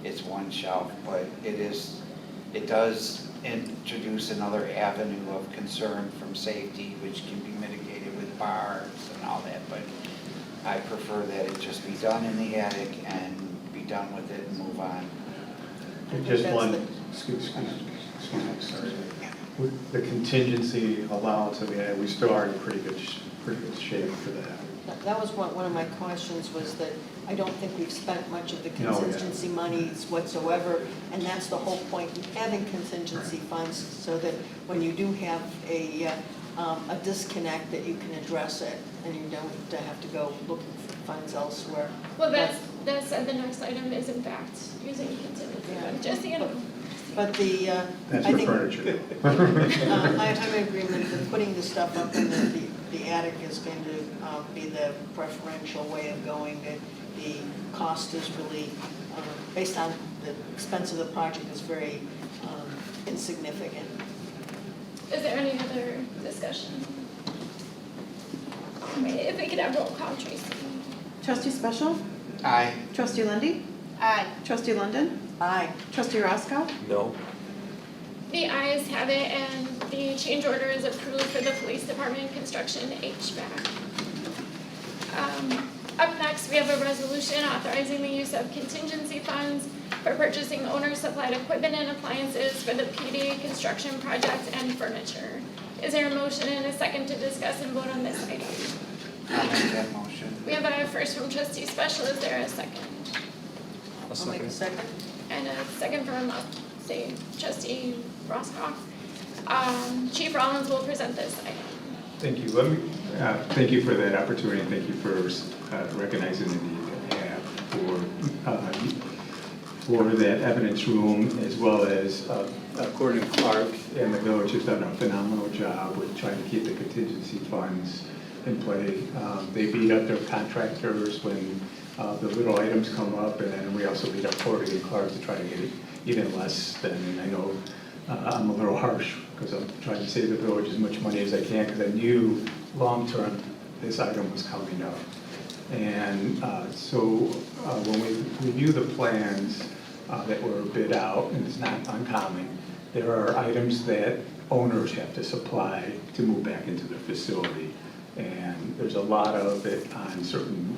it's one shelf, but it does introduce another avenue of concern from safety, which can be mitigated with bars and all that, but I prefer that it just be done in the attic and be done with it and move on. just That's one, the- excuse me, sorry. With the contingency allowance that we had, we still are in pretty good shape for that. That was one of my questions, was that I don't think we've spent much of the No, we haven't. contingency monies whatsoever, and that's the whole point in having contingency funds, so that when you do have a disconnect, that you can address it, and you don't have to go looking for funds elsewhere. Well, that's the next item is in fact using contingency, Yeah. just so you know. But the, That's I for think, furniture. I'm in agreement that putting the stuff up in the attic is going to be the preferential way of going. The cost is really, based on the expense of the project, is very insignificant. Is there any other discussion? If we could have roll call, Tracy. Trustee Special? Aye. Trustee Lundy. Aye. Trustee London? Aye. Trustee Roscoe? No? The ayes have it, and the change order is approved for the police department construction HVAC. Up next, we have a resolution authorizing the use of contingency funds for purchasing owner-supplied equipment and appliances for the PD construction project and furniture. Is there a motion and a second to discuss and vote on this item? I'll make that motion. We have a first from trustee Special, is there a second? I'll make a second. And a second from, say, trustee Roscoe. Chief Rollins will present this item. Thank you. Thank you for that opportunity, and thank you for recognizing the need that we have for that evidence room, as well as Gordon Clark and the village has done a phenomenal job with trying to keep the contingency funds in play. They beat up their contractors when the little items come up, and then we also beat up Gordon and Clark to try to get it even less than, and I know I'm a little harsh because I'm trying to save the village as much money as I can, because I knew long-term this item was coming up. And when we review the plans that were bid out, and it's not uncommon, there are items that owners have to supply to move back into the facility. And there's a lot of it on certain,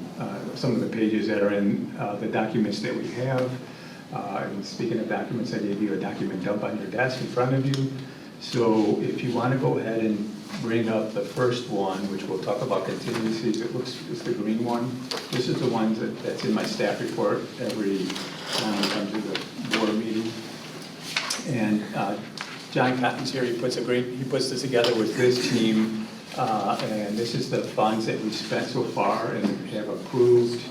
some of the pages that are in the documents that we have. And speaking of documents, I gave you a document dump on your desk in front of you. So if you want to go ahead and bring up the first one, which we'll talk about contingencies, it's the green one. This is the one that's in my staff report every time I come to the board meeting. And John Cotton's here, he puts this together with his team. And this is the funds that we spent so far and have approved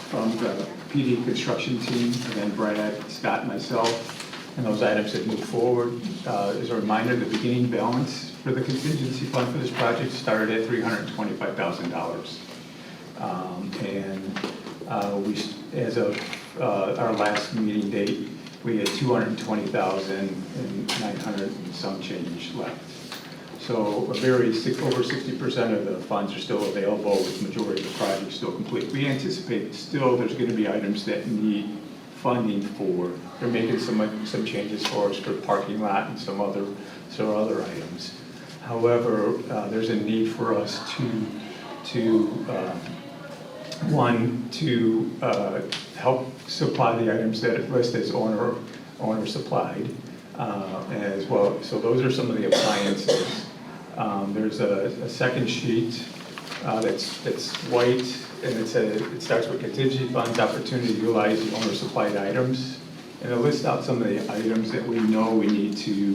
from the PD construction team, and then Brad, Scott, and myself, and those items that move forward. As a reminder, the beginning balance for the contingency fund for this project started at $325,000. As of our last meeting date, we had $220,900 and some change left. So over 60% of the funds are still available, with the majority of the project still complete. We anticipate still there's going to be items that need funding for. They're making some changes for us for parking lot and some other items. However, there's a need for us to help supply the items that are listed as owner supplied as well. So those are some of the appliances. There's a second sheet that's white, and it starts with contingency funds, opportunity to utilize the owner supplied items. And it lists out some of the items that we know we need to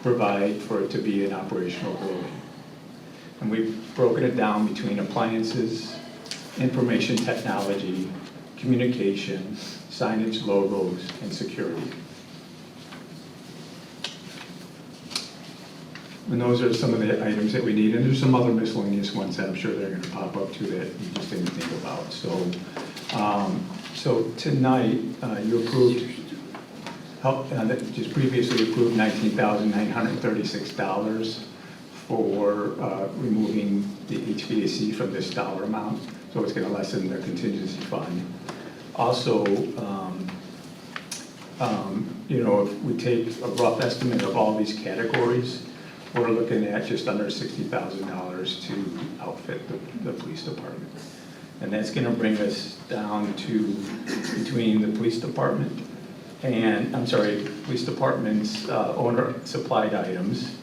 provide for it to be an operational building. And we've broken it down between appliances, information technology, communication, signage, logos, and security. And those are some of the items that we need, and there's some other miscellaneous ones that I'm sure they're gonna pop up too that you just didn't think about. So tonight, you approved, just previously approved $19,936 for removing the HVAC from this dollar amount, so it's gonna lessen the contingency fund. Also, if we take a rough estimate of all these categories, we're looking at just under $60,000 to outfit the police department. And that's gonna bring us down to between the police department and, police department's owner supplied items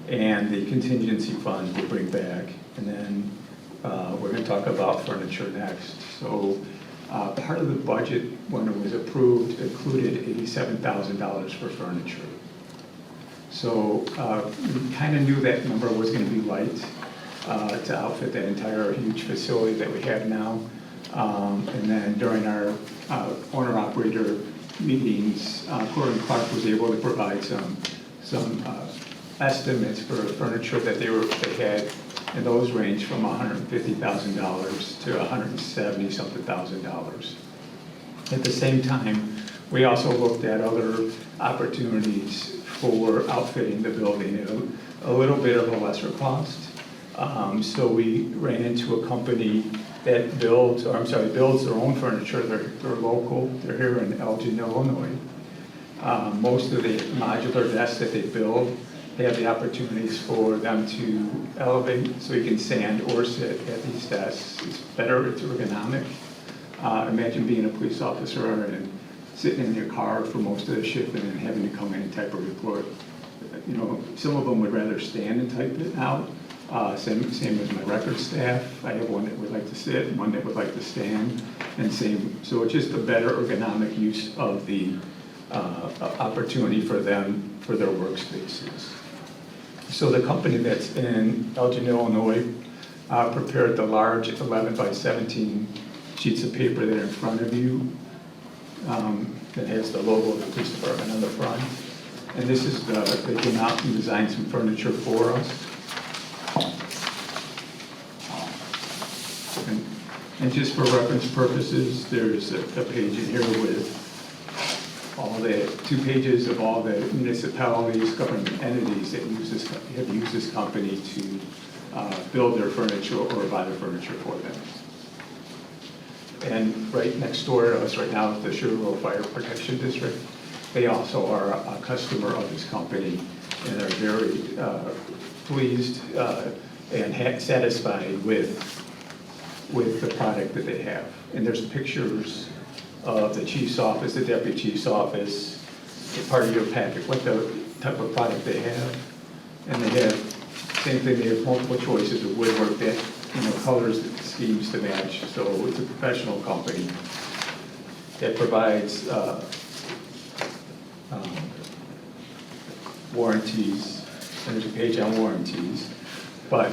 and the contingency fund we'll bring back. And then we're gonna talk about furniture next. So part of the budget, when it was approved, included $87,000 for furniture. So we kind of knew that number was going to be light to outfit that entire huge facility that we have now. And then during our owner-operator meetings, Gordon Clark was able to provide some estimates for furniture that they had, and those range from $150,000 to $170-something thousand. At the same time, we also looked at other opportunities for outfitting the building at a little bit of a lesser cost. So we ran into a company that builds their own furniture. They're local. They're here in Elgin, Illinois. Most of the modular desks that they build, they have the opportunities for them to elevate so you can stand or sit at these desks. It's better, it's ergonomic. Imagine being a police officer and sitting in your car for most of the shift and then having to come in and type a report. Some of them would rather stand and type it out. Same as my record staff. I have one that would like to sit, one that would like to stand, and same. So it's just a better ergonomic use of the opportunity for them for their workspaces. So the company that's in Elgin, Illinois, prepared the large 11 by 17 sheets of paper there in front of you. That has the logo of the police department on the front. And this is they came out and designed some furniture for us. And just for reference purposes, there's a page in here with all the 2 pages of all the municipalities, government entities that have used this company to build their furniture or buy their furniture for them. And right next door to us right now is the Sugar Grove Fire Protection District. They also are a customer of this company and are very pleased and satisfied with the product that they have. And there's pictures of the chief's office, the deputy chief's office, part of your packet, what the type of product they have. And they have, same thing, they have multiple choices of woodwork that, colors, schemes to match. So it's a professional company that provides warranties. And there's a page on warranties. But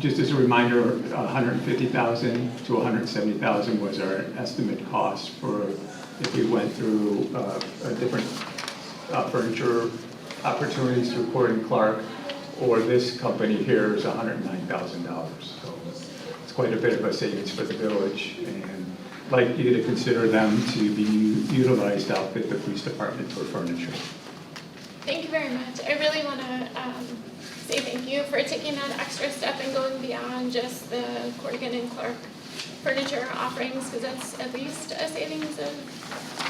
just as a reminder, $150,000 to $170,000 was our estimate cost for if we went through different furniture opportunities through Gordon Clark, or this company here is $109,000. So it's quite a bit of a savings for the village, and I'd like you to consider them to be utilized to outfit the police department for furniture. Thank you very much. I really want to say thank you for taking that extra step and going beyond just the Corrigan and Clark furniture offerings, because that's at least a savings of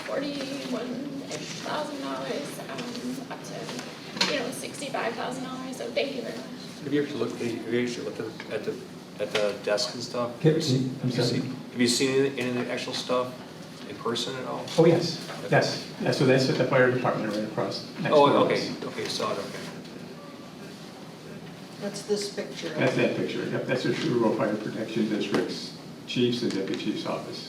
$41,000 up to $65,000. So thank you very much. Have you actually looked at the desk and stuff? I'm sorry. Have you seen any of the actual stuff in person at all? Oh, yes. Yes. Yeah, so that's at the fire department right across next door. Oh, okay. Okay, saw it. Okay. That's this picture. That's that picture. Yep, that's the Sugar Grove Fire Protection District's chief's and deputy chief's office.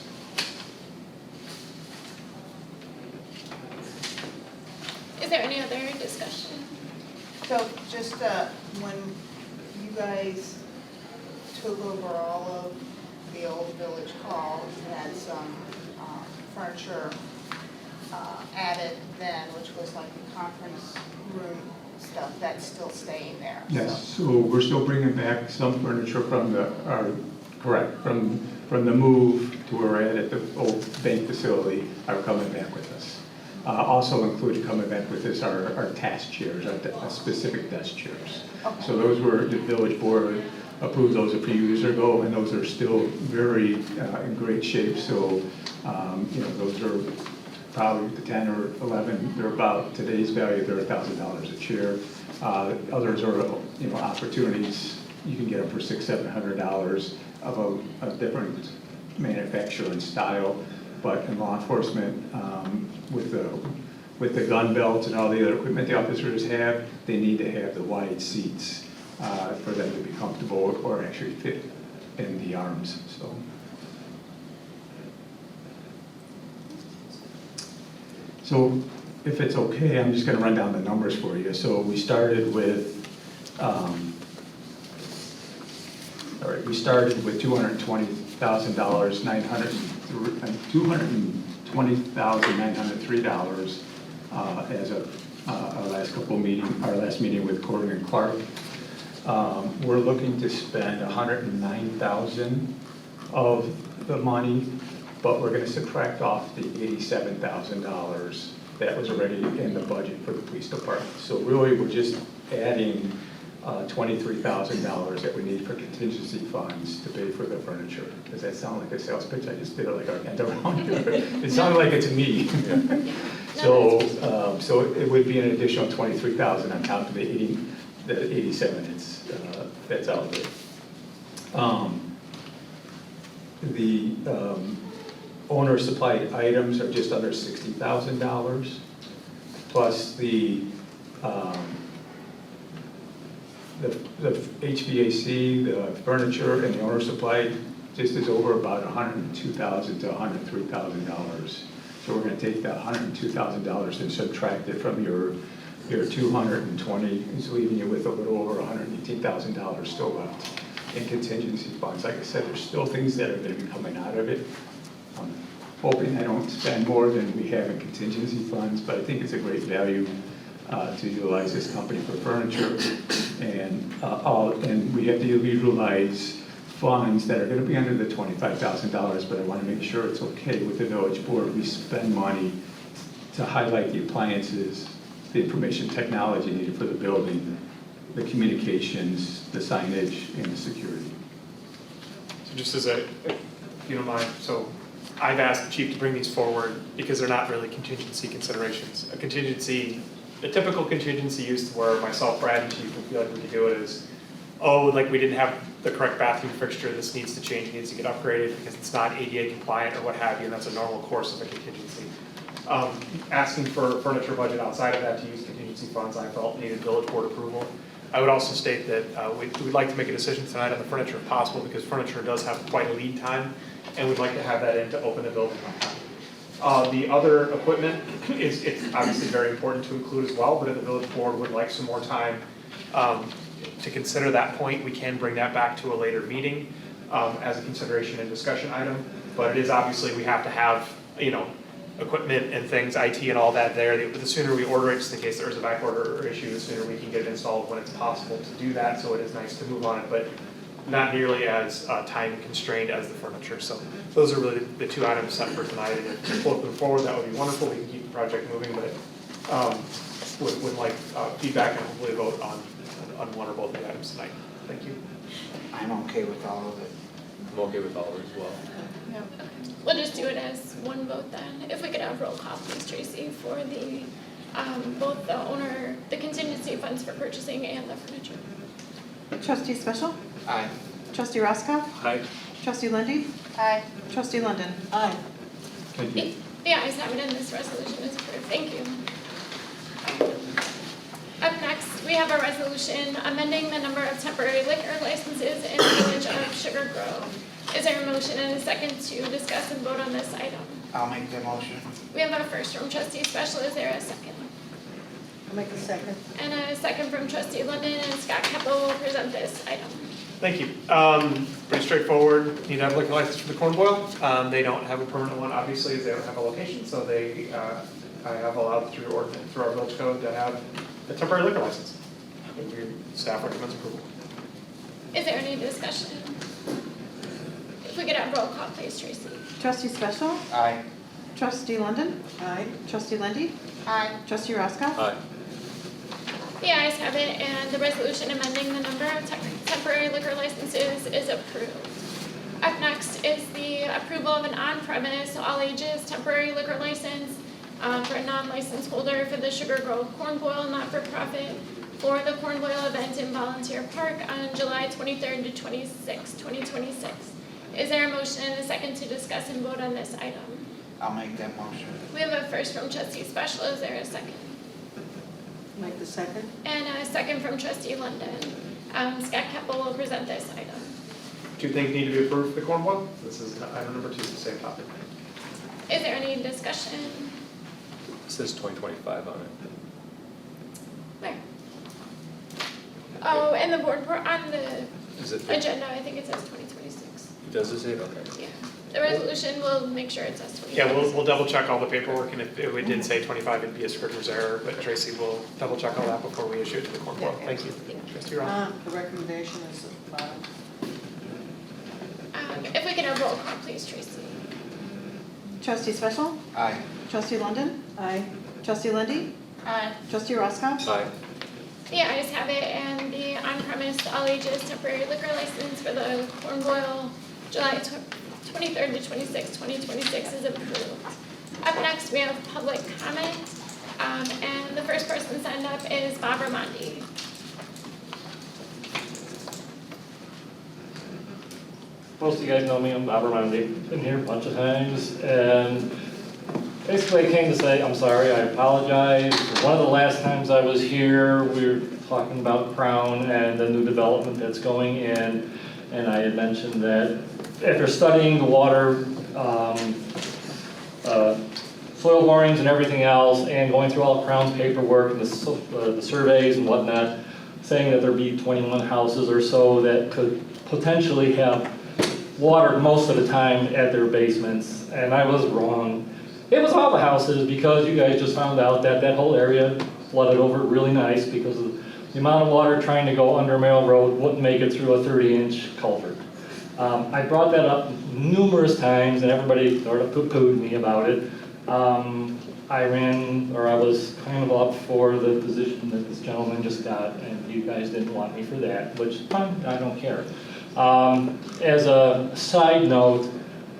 there any other discussion? So just when you guys took over all of the old village hall, you had some furniture added then, which was like the conference room stuff, that's still staying there. Yes, so we're still bringing back some furniture from from the move to where we're at the old bank facility are coming back with us. Also included coming back with us are our task chairs, our specific desk chairs. Okay. So those were, the village board approved those a few years ago, and those are still very in great shape. So, those are probably the 10 or 11, they're about today's value, they're $1,000 a chair. Others are, opportunities, you can get them for $600, $700 of a different manufacturer and style. But in law enforcement, with the gun belts and all the other equipment the officers have, they need to have the wide seats for them to be comfortable or actually fit in the arms. So if it's okay, I'm just going to run down the numbers for you. So we started with $220,903 as of our last meeting with Gordon and Clark. We're looking to spend $109,000 of the money, but we're going to subtract off the $87,000 that was already in the budget for the police department. So really, we're just adding $23,000 that we need for contingency funds to pay for the furniture. Does that sound like a sales pitch? I just did it like a end around. It sounded like it to me. So it would be an additional $23,000 on top of the 87 that's out there. The owner supplied items are just under $60,000, plus the HVAC, the furniture, and the owner supplied just is over about $102,000 to $103,000. So we're going to take that $102,000 and subtract it from your 220, it's leaving you with a little over $118,000 still left in contingency funds. Like I said, there's still things that are going to be coming out of it. I'm hoping I don't spend more than we have in contingency funds, but I think it's a great value to utilize this company for furniture. And we have to utilize funds that are going to be under the $25,000, but I want to make sure it's okay with the village board. We spend money to highlight the appliances, the information technology needed for the building, the communications, the signage, and the security. So just as if you don't mind, so I've asked the chief to bring these forward because they're not really contingency considerations. A typical contingency used to where myself, Brad, and chief would feel like we could do it is, like we didn't have the correct bathroom fixture, this needs to change, needs to get upgraded because it's not ADA compliant or what have you, and that's a normal course of a contingency. Asking for furniture budget outside of that to use contingency funds, I felt needed village board approval. I would also state that we'd like to make a decision tonight on the furniture if possible, because furniture does have quite a lead time, and we'd like to have that in to open the building on time. The other equipment it's obviously very important to include as well, but if the village board would like some more time to consider that point, we can bring that back to a later meeting as a consideration and discussion item. But it is obviously, we have to have, equipment and things, IT and all that there. The sooner we order it, just in case there's a back order issue, the sooner we can get it installed when it's possible to do that. So it is nice to move on it, but not nearly as time constrained as the furniture. So those are really the two items set for tonight. And if you flip them forward, that would be wonderful. We can keep the project moving, but would like feedback and hopefully a vote on one or both of the items tonight. Thank you. I'm okay with all of it. I'm okay with all of it as well. Yeah. We'll just do it as one vote then. If we could have roll call, please, Tracy, for the both the contingency funds for purchasing and the furniture. Trustee Special? Aye. Trustee Roscoff? Aye. Trustee Lindy? Aye. Trustee London? Aye. Thank you. The ayes have it, and this resolution is approved. Thank you. Up next, we have a resolution amending the number of temporary liquor licenses in the village of Sugar Grove. Is there a motion and a second to discuss and vote on this item? I'll make the motion. We have a first from Trustee Special. Is there a second? I'll make a second. And a second from trustee London, and Scott Keppel will present this item. Thank you. Pretty straightforward. Need to have a liquor license for the Corn Boil. They don't have a permanent one, obviously, as they don't have a location, so I have allowed through ordinance, through our village code to have a temporary liquor license. Your staff recommends approval. Is there any discussion? If we could have roll call, please, Tracy. Trustee Special? Aye. Trustee London? Aye. Trustee Lindy? Aye. Trustee Roscoe? Aye. The ayes have it, and the resolution amending the number of temporary liquor licenses is approved. Up next is the approval of an on-premise, all ages temporary liquor license for a non-licensed holder for the Sugar Grove Corn Boil not-for-profit for the Corn Boil event in Volunteer Park on July 23rd to 26th, 2026. Is there a motion and a second to discuss and vote on this item? I'll make that motion. We have a first from trustee Special. Is there a second? Make the second. And a second from trustee London. Scott Keppel will present this item. Two things need to be approved for the Corn Boil. This is item number 2, the same topic. Is there any discussion? It says 2025 on it. Where? Oh, and the board, on the Is it? agenda, I think it says 2026. Does it say? Okay. Yeah. The resolution will make sure it says 2026. Yeah, we'll double check all the paperwork, and if it did say 25, it'd be a scrivener's error, but Tracy will double check all that before we issue it to the Corn Boil. Thank you. Trustee Ross. The recommendation is at the bottom. If we can have roll call, please, Tracy. Trustee Special? Aye. Trustee London? Aye. Trustee Lindy? Aye. Trustee Roscoe? Aye. The ayes have it, and the on-premise all ages temporary liquor license for the Corn Boil July 23rd to 26th, 2026 is approved. Up next, we have public comment, and the first person signed up is Bob Ramondi. Most of you guys know me, I'm Bob Ramondi, been here a bunch of times, and basically I came to say, I'm sorry, I apologize. One of the last times I was here, we were talking about Crown and the new development that's going in, and I had mentioned that after studying the water, soil borings and everything else, and going through all Crown's paperwork and the surveys and whatnot, saying that there'd be 21 houses or so that could potentially have water most of the time at their basements, and I was wrong. It was all the houses, because you guys just found out that that whole area flooded over really nice because of the amount of water trying to go under Merrill Road wouldn't make it through a 30-inch culvert. I brought that up numerous times, and everybody sort of poo-pooed me about it. I was kind of up for the position that this gentleman just got, and you guys didn't want me for that, which fine, I don't care. As a side note,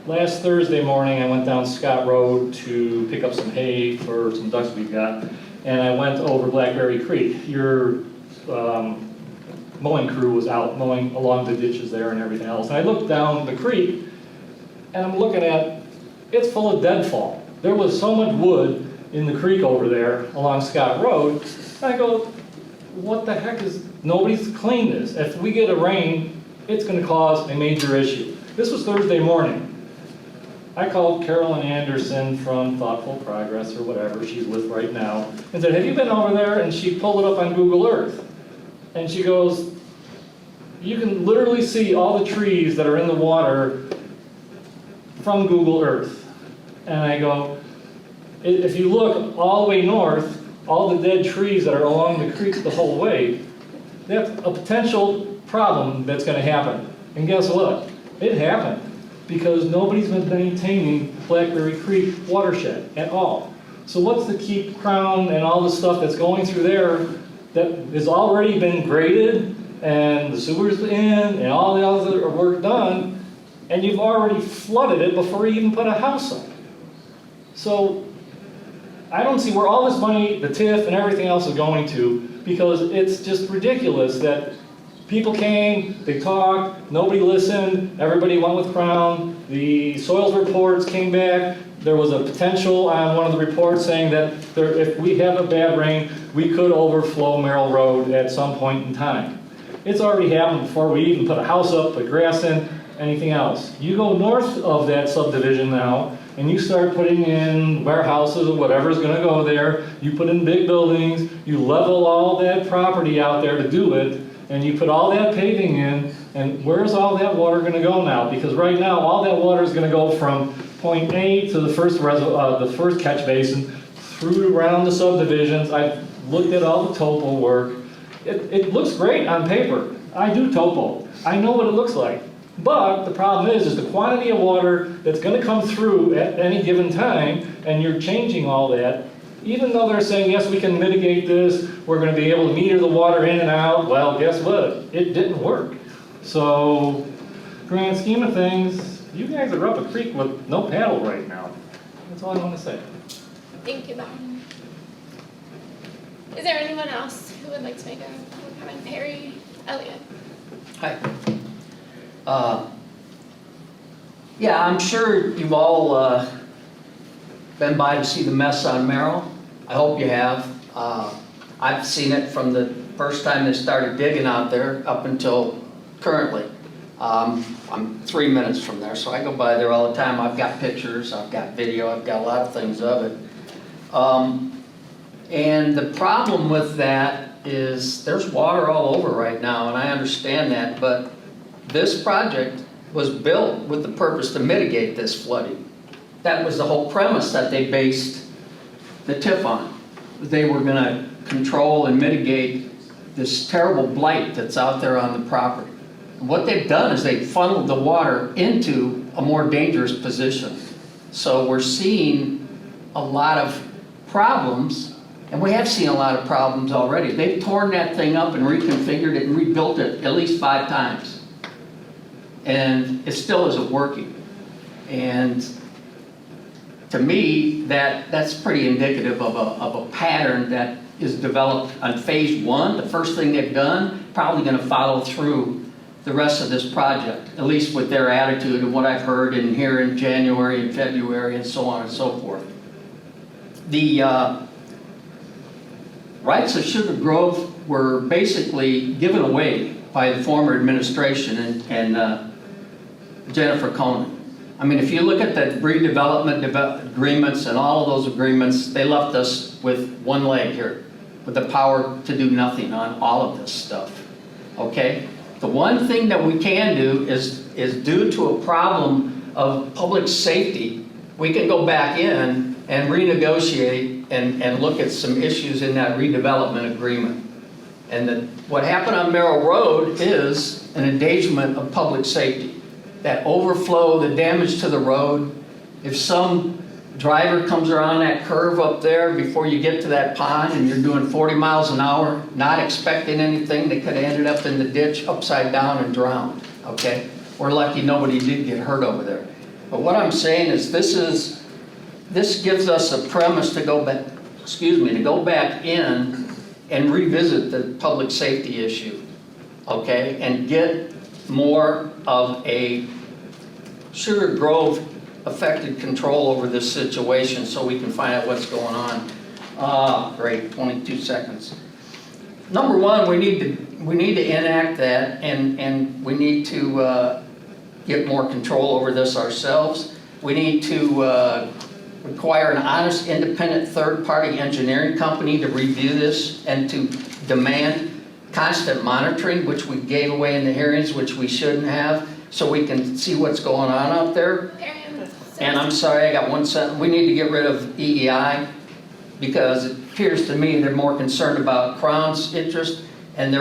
last Thursday morning I went down Scott Road to pick up some hay for some ducks we've got, and I went over Blackberry Creek. Your mowing crew was out mowing along the ditches there and everything else. And I looked down the creek, and I'm looking at, it's full of deadfall. There was so much wood in the creek over there along Scott Road. I go, what the heck is, nobody's cleaned this. If we get a rain, it's gonna cause a major issue. This was Thursday morning. I called Carolyn Anderson from Thoughtful Progress, or whatever she's with right now, and said, have you been over there? And she pulled it up on Google Earth. And she goes, you can literally see all the trees that are in the water from Google Earth. And I go, if you look all the way north, all the dead trees that are along the creek the whole way, that's a potential problem that's gonna happen. And guess what? It happened, because nobody's been maintaining Blackberry Creek watershed at all. So what's to keep Crown and all the stuff that's going through there that has already been graded, and the sewer's in, and all the other work done, and you've already flooded it before you even put a house up? So I don't see where all this money, the TIF and everything else is going to, because it's just ridiculous that people came, they talked, nobody listened, everybody went with Crown, the soils reports came back, there was a potential on one of the reports saying that if we have a bad rain, we could overflow Merrill Road at some point in time. It's already happened before we even put a house up, put grass in, anything else. You go north of that subdivision now, and you start putting in warehouses or whatever's gonna go there, you put in big buildings, you level all that property out there to do it, and you put all that paving in, and where's all that water gonna go now? Because right now, all that water is gonna go from point A to the first catch basin, through around the subdivisions. I've looked at all the topo work. It looks great on paper. I do topo. I know what it looks like. But the problem is the quantity of water that's gonna come through at any given time, and you're changing all that, even though they're saying, yes, we can mitigate this, we're gonna be able to meter the water in and out, well, guess what? It didn't work. So, grand scheme of things, you guys are up a creek with no paddle right now. That's all I wanna say. Thank you, Bob. Is there anyone else who would like to make a public comment? Perry Elliott. Hi. Yeah, I'm sure you've all been by to see the mess on Merrill. I hope you have. I've seen it from the first time they started digging out there up until currently. I'm 3 minutes from there, so I go by there all the time. I've got pictures, I've got video, I've got a lot of things of it. And the problem with that is there's water all over right now, and I understand that, but this project was built with the purpose to mitigate this flooding. That was the whole premise that they based the TIF on. They were gonna control and mitigate this terrible blight that's out there on the property. And what they've done is they've funneled the water into a more dangerous position. So we're seeing a lot of problems. And we have seen a lot of problems already. They've torn that thing up and reconfigured it and rebuilt it at least 5 times. And it still isn't working. And to me, that's pretty indicative of a pattern that is developed on phase 1. The first thing they've done, probably gonna follow through the rest of this project, at least with their attitude and what I've heard in here in January and February and so on and so forth. The rights of Sugar Grove were basically given away by the former administration and Jennifer Conan. I mean, if you look at the redevelopment agreements and all of those agreements, they left us with one leg here, with the power to do nothing on all of this stuff, okay? The one thing that we can do is due to a problem of public safety, we can go back in and renegotiate and look at some issues in that redevelopment agreement. And what happened on Merrill Road is an endangerment of public safety. That overflow, the damage to the road, if some driver comes around that curve up there before you get to that pond and you're doing 40 miles an hour, not expecting anything, they could have ended up in the ditch upside down and drowned, okay? We're lucky nobody did get hurt over there. But what I'm saying is this gives us a premise to go back, to go back in and revisit the public safety issue, okay? And get more of a Sugar Grove affected control over this situation so we can find out what's going on. Great, 22 seconds. Number one, we need to enact that and we need to get more control over this ourselves. We need to require an honest, independent, third-party engineering company to review this and to demand constant monitoring, which we gave away in the hearings, which we shouldn't have, so we can see what's going on out there. And I'm sorry, I got one sentence. We need to get rid of EEI because it appears to me they're more concerned about Crown's interest and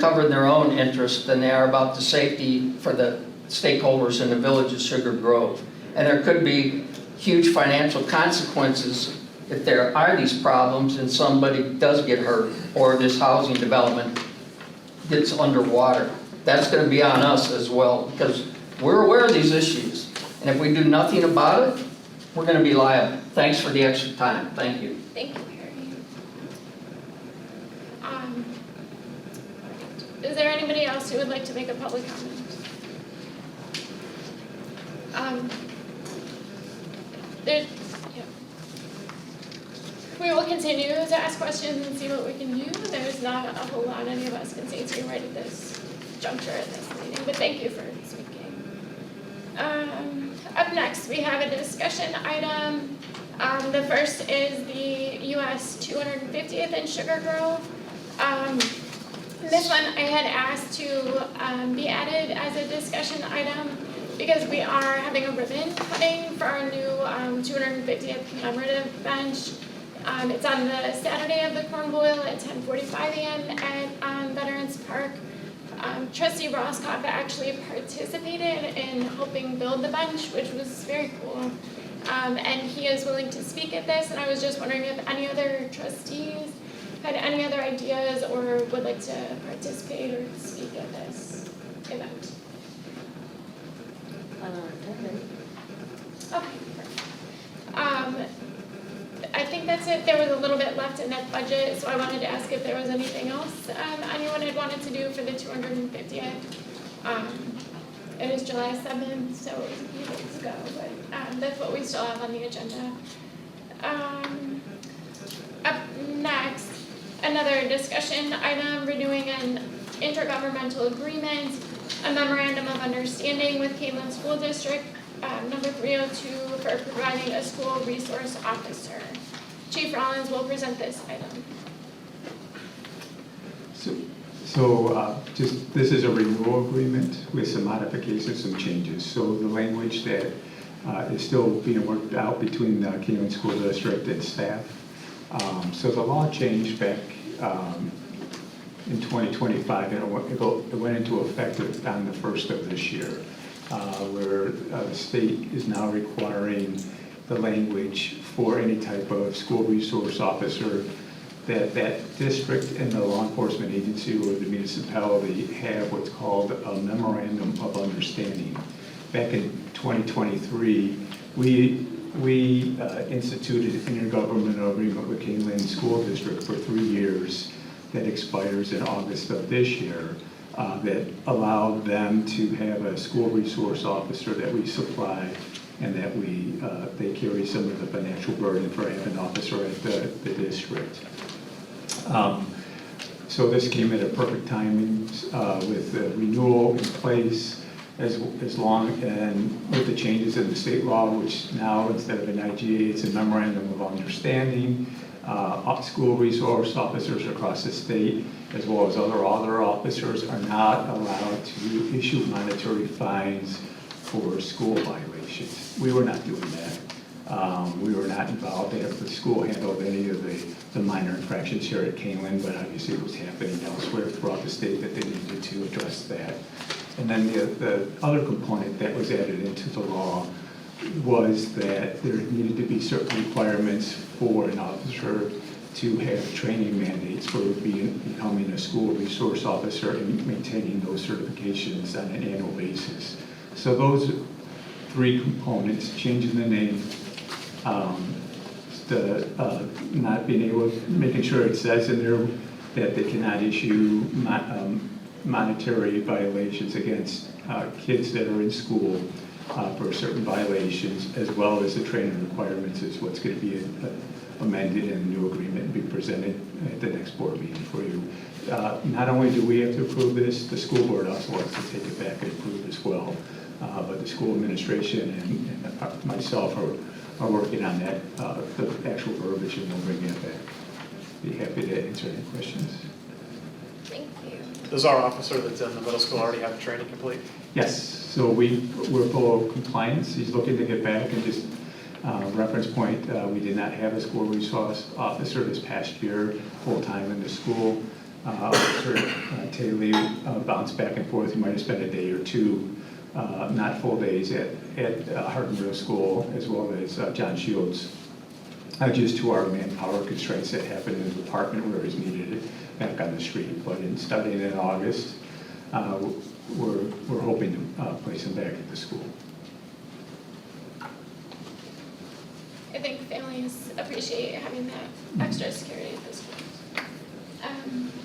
covering their own interest than they are about the safety for the stakeholders in the village of Sugar Grove. And there could be huge financial consequences if there are these problems and somebody does get hurt or this housing development gets underwater. That's going to be on us as well because we're aware of these issues. And if we do nothing about it, we're going to be liable. Thanks for the extra time. Thank you. Thank you, Perry. Is there anybody else who would like to make a public comment? We will continue to ask questions and see what we can do. There's not a whole lot any of us can say to you right at this juncture at this meeting, but thank you for speaking. Up next, we have a discussion item. The first is the US 250th in Sugar Grove. This one I had asked to be added as a discussion item because we are having a ribbon cutting for our new 250th commemorative bench. It's on the Saturday of the Corn Boil at 10:45 a.m. at Veterans Park. Trustee Roscoff actually participated in helping build the bench, which was very cool. And he is willing to speak at this, and I was just wondering if any other trustees had any other ideas or would like to participate or speak at this event. Okay, perfect. I think that's it. There was a little bit left in that budget, so I wanted to ask if there was anything else anyone had wanted to do for the 250th. It is July 7th, so it was a few days ago, but that's what we still have on the agenda. Up next, another discussion item, renewing an intergovernmental agreement, a memorandum of understanding with Canelan School District, number 302, for providing a school resource officer. Chief Rollins will present this item. This is a renewal agreement with some modifications, some changes. So the language that is still being worked out between the Canelan School District and staff. So the law changed back in 2025, and it went into effect on the 1st of this year, where the state is now requiring the language for any type of school resource officer that district and the law enforcement agency or the municipality have what's called a memorandum of understanding. Back in 2023, we instituted an intergovernmental agreement with Canelan School District for 3 years that expires in August of this year that allowed them to have a school resource officer that we supply and that they carry some of the financial burden for having an officer at the district. So this came at a perfect timing with the renewal in place as long and with the changes in the state law, which now instead of an IGA, it's a memorandum of understanding. School resource officers across the state, as well as other officers, are not allowed to issue monetary fines for school violations. We were not doing that. We were not involved in it. The school handled any of the minor infractions here at Canelan, but obviously it was happening elsewhere throughout the state that they needed to address that. And then the other component that was added into the law was that there needed to be certain requirements for an officer to have training mandates for becoming a school resource officer and maintaining those certifications on an annual basis. So those 3 components, changing the name, not being able, making sure it says in there that they cannot issue monetary violations against kids that are in school for certain violations, as well as the training requirements is what's going to be amended in the new agreement and be presented at the next board meeting for you. Not only do we have to approve this, the school board also has to take it back and approve as well. But the school administration and myself are working on that, the actual verbiage, and we'll bring it back. Be happy to answer any questions. Thank you. Does our officer that's in the middle school already have the training complete? Yes, so we're full of compliance. He's looking to get back, and just reference point, we did not have a school resource officer this past year full-time in the school. Officer Taylor bounced back and forth. He might have spent a day or 2 not full days at Hardin Middle School, as well as John Shields, just to our manpower constraints that happened in the department where he's needed back on the street. But in studying in August, we're hoping to place him back at the school. I think families appreciate having that extra security at the schools.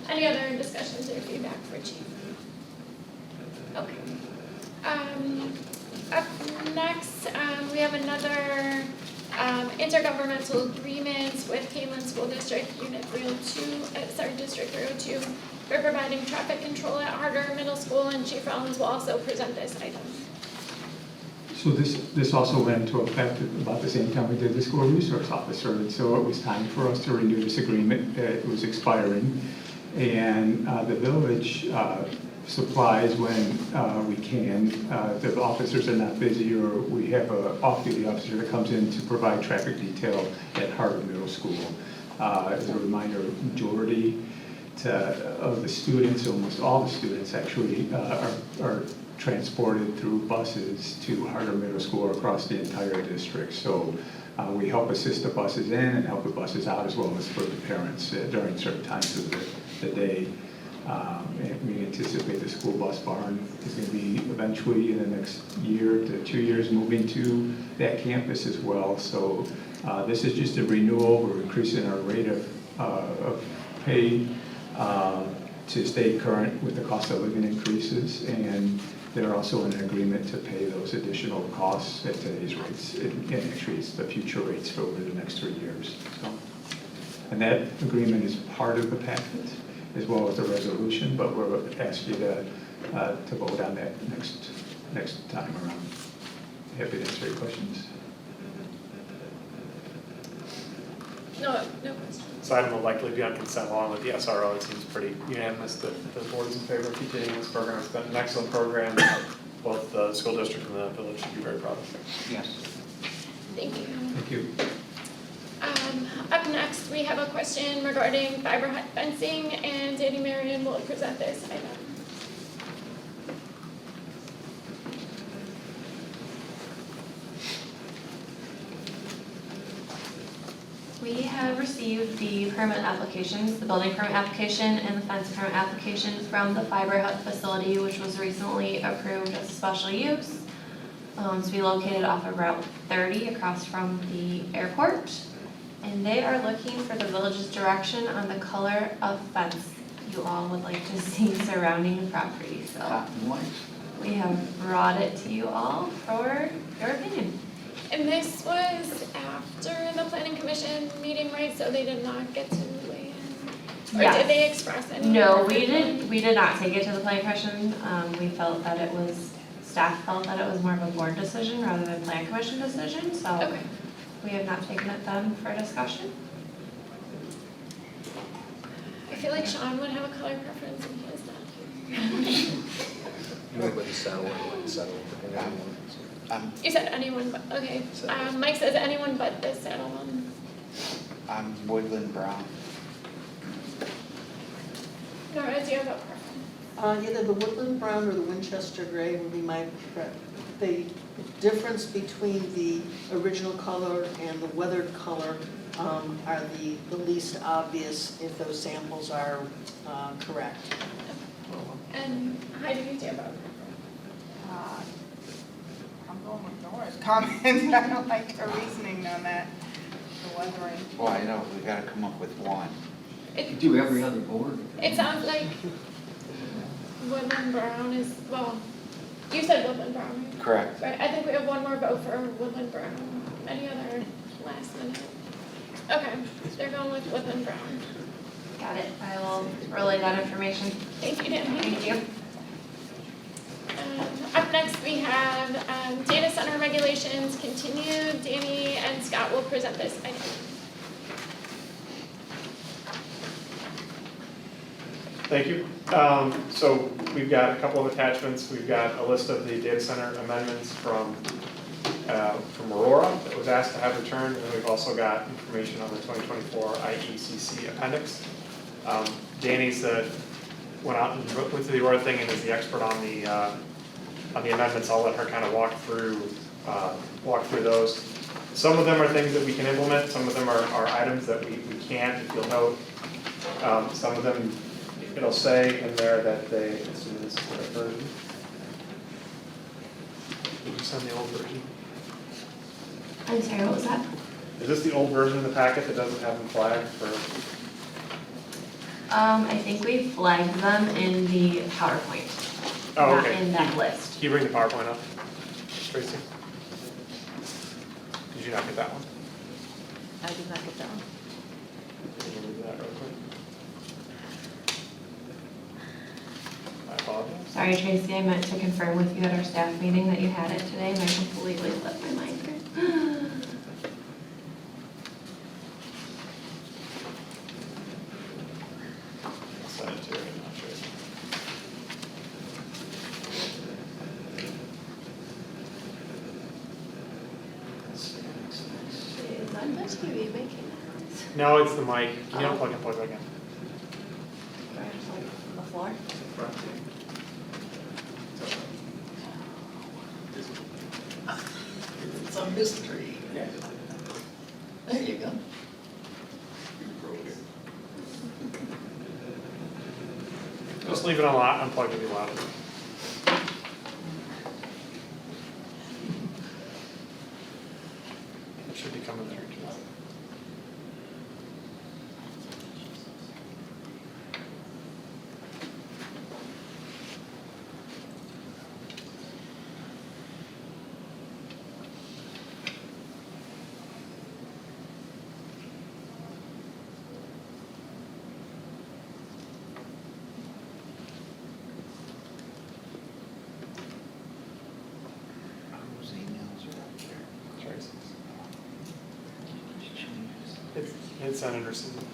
Any other discussions or feedback for Chief? Okay. Up next, we have another intergovernmental agreement with Canelan School District Unit 302, District 302, for providing traffic control at Harder Middle School, and Chief Rollins will also present this item. So this also went into effect about the same time we did the school resource officer, and so it was time for us to renew this agreement. It was expiring, and the village supplies when we can. The officers are not busy, or we have an off-duty officer that comes in to provide traffic detail at Harvard Middle School. As a reminder, majority of the students, almost all the students actually, are transported through buses to Harder Middle School across the entire district. So we help assist the buses in and help the buses out, as well as for the parents during certain times of the day. And we anticipate the school bus barn is going to be eventually in the next year to 2 years moving to that campus as well. So this is just a renewal. We're increasing our rate of pay to stay current with the cost of living increases, and they're also in agreement to pay those additional costs at today's rates, and actually it's the future rates for over the next 3 years. So, and that agreement is part of the packet as well as the resolution, but we'll ask you to vote on that next time around. Happy to answer your questions. No question. So item will likely be on consent along with the SRO. It seems pretty unanimous that the board is in favor of continuing this program. It's been an excellent program. Both the school district and the village should be very proud of it. Yes. Thank you. Thank you. Up next, we have a question regarding fiber hut fencing, and Danny Marion will present this item. We have received the permit applications, the building permit application and the fence permit application from the fiber hut facility, which was recently approved as special use. To be located off of Route 30 across from the airport. And they are looking for the village's direction on the color of fence you all would like to see surrounding the property. So Cotton white. we have brought it to you all for your opinion. And this was after the planning commission meeting, right? So they did not get to weigh in? Or Yes. did they express any? No, we did not take it to the planning commission. We felt that staff felt that it was more of a board decision rather than plan commission decision, so Okay. we have not taken it then for discussion. I feel like Sean would have a color preference and he is not here. You went with the satellite, You said anyone but, okay. Mike says anyone but the saddle one. I'm Woodland Brown. Nora, do you have a preference? Either the woodland brown or the Winchester gray would be my the difference between the original color and the weathered color are the least obvious if those samples are correct. And Heidi, do you have a preference? I'm going with Nora's comment. I don't like her reasoning on that, the weathering. Well, I know, we gotta come up with one. Do every other board. It sounds like woodland brown is, well, you said woodland brown, right? Correct. Right, I think we have one more vote for woodland brown. Any other last minute? Okay, they're going with woodland brown. Got it. I will relay that information. Thank you, Danny. Thank you. Up next, we have data center regulations continued. Danny and Scott will present this item. Thank you. So we've got a couple of attachments. We've got a list of the data center amendments from Aurora that was asked to have returned, and then we've also got information on the 2024 IECC appendix. Danny's went out and went through the Aurora thing and is the expert on the amendments. I'll let her kind of walk through those. Some of them are things that we can implement. Some of them are items that we can't. If you'll note, some of them, it'll say in there that they, let's do this version. Did you send the old version? I'm sorry, what was that? Is this the old version of the packet that doesn't have them flagged for? I think we flagged them in the PowerPoint, Oh, not okay. in that list. Can you bring the PowerPoint up, Tracy? Did you not get that one? I did not get that one. Can you read that real quick? I apologize. Sorry, Tracy, I meant to confirm with you at our staff meeting that you had it today, and I completely slipped my mind. Sanitary, not sure. No, it's the mic. You don't plug it in. The floor? It's a mystery. There you go. Just leave it unplugged to be louder. It should be coming through. Those emails are up there. It's Senator Susan.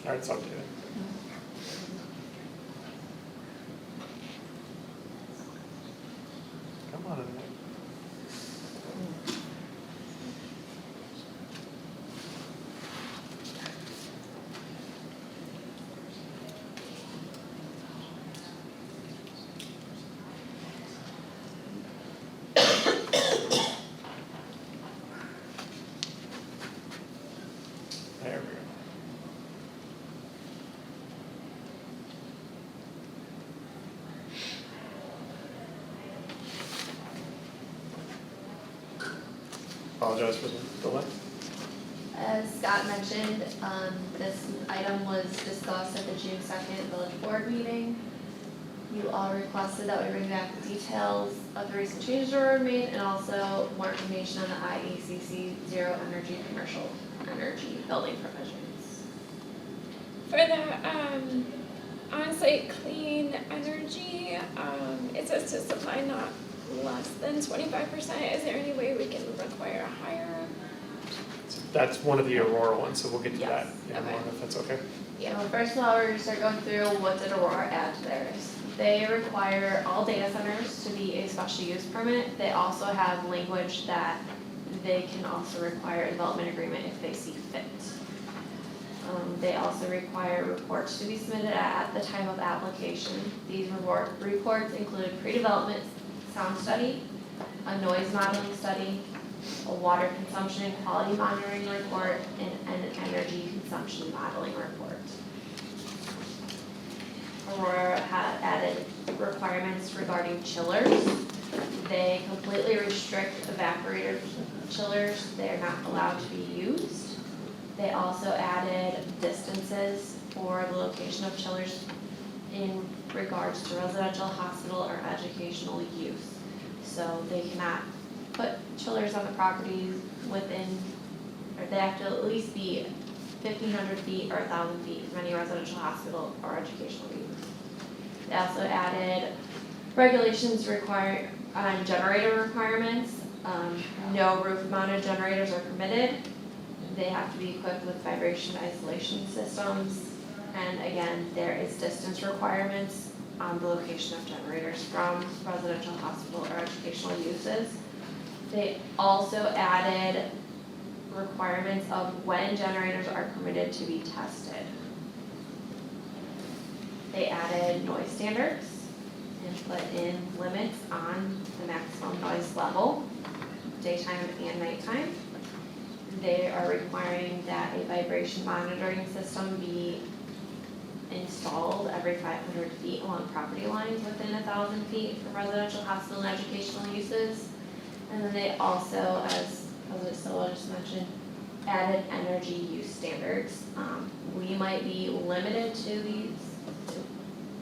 All right, it's updated. Come on. There we go. Apologize for the delay. As Scott mentioned, this item was discussed at the June 2nd village board meeting. You all requested that we bring back the details of the recent changes that were made and also more information on the IECC Zero Energy Commercial Energy Building Provisions. For the on-site clean energy, it says to supply not less than 25%. Is there any way we can require a higher? That's one of the Aurora ones, so we'll get to that Yes, in a okay. moment if that's okay. Yeah, well, first of all, we're gonna start going through what did Aurora add to theirs. They require all data centers to be a special use permit. They also have language that they can also require a development agreement if they see fit. They also require reports to be submitted at the time of application. These reports include pre-development sound study, a noise modeling study, a water consumption and quality monitoring report, and an energy consumption modeling report. Aurora had added requirements regarding chillers. They completely restrict evaporator chillers. They're not allowed to be used. They also added distances for the location of chillers in regards to residential, hospital, or educational use. So they cannot put chillers on the properties within, or they have to at least be 1,500 feet or 1,000 feet from any residential, hospital, or educational use. They also added regulations require on generator requirements. No roof-mounted generators are permitted. They have to be equipped with vibration isolation systems. And again, there is distance requirements on the location of generators from residential, hospital, or educational uses. They also added requirements of when generators are permitted to be tested. They added noise standards and put in limits on the maximum noise level, daytime and nighttime. They are requiring that a vibration monitoring system be installed every 500 feet along property lines within 1,000 feet from residential, hospital, and educational uses. And then they also, as President Silva just mentioned, added energy use standards. We might be limited to these, to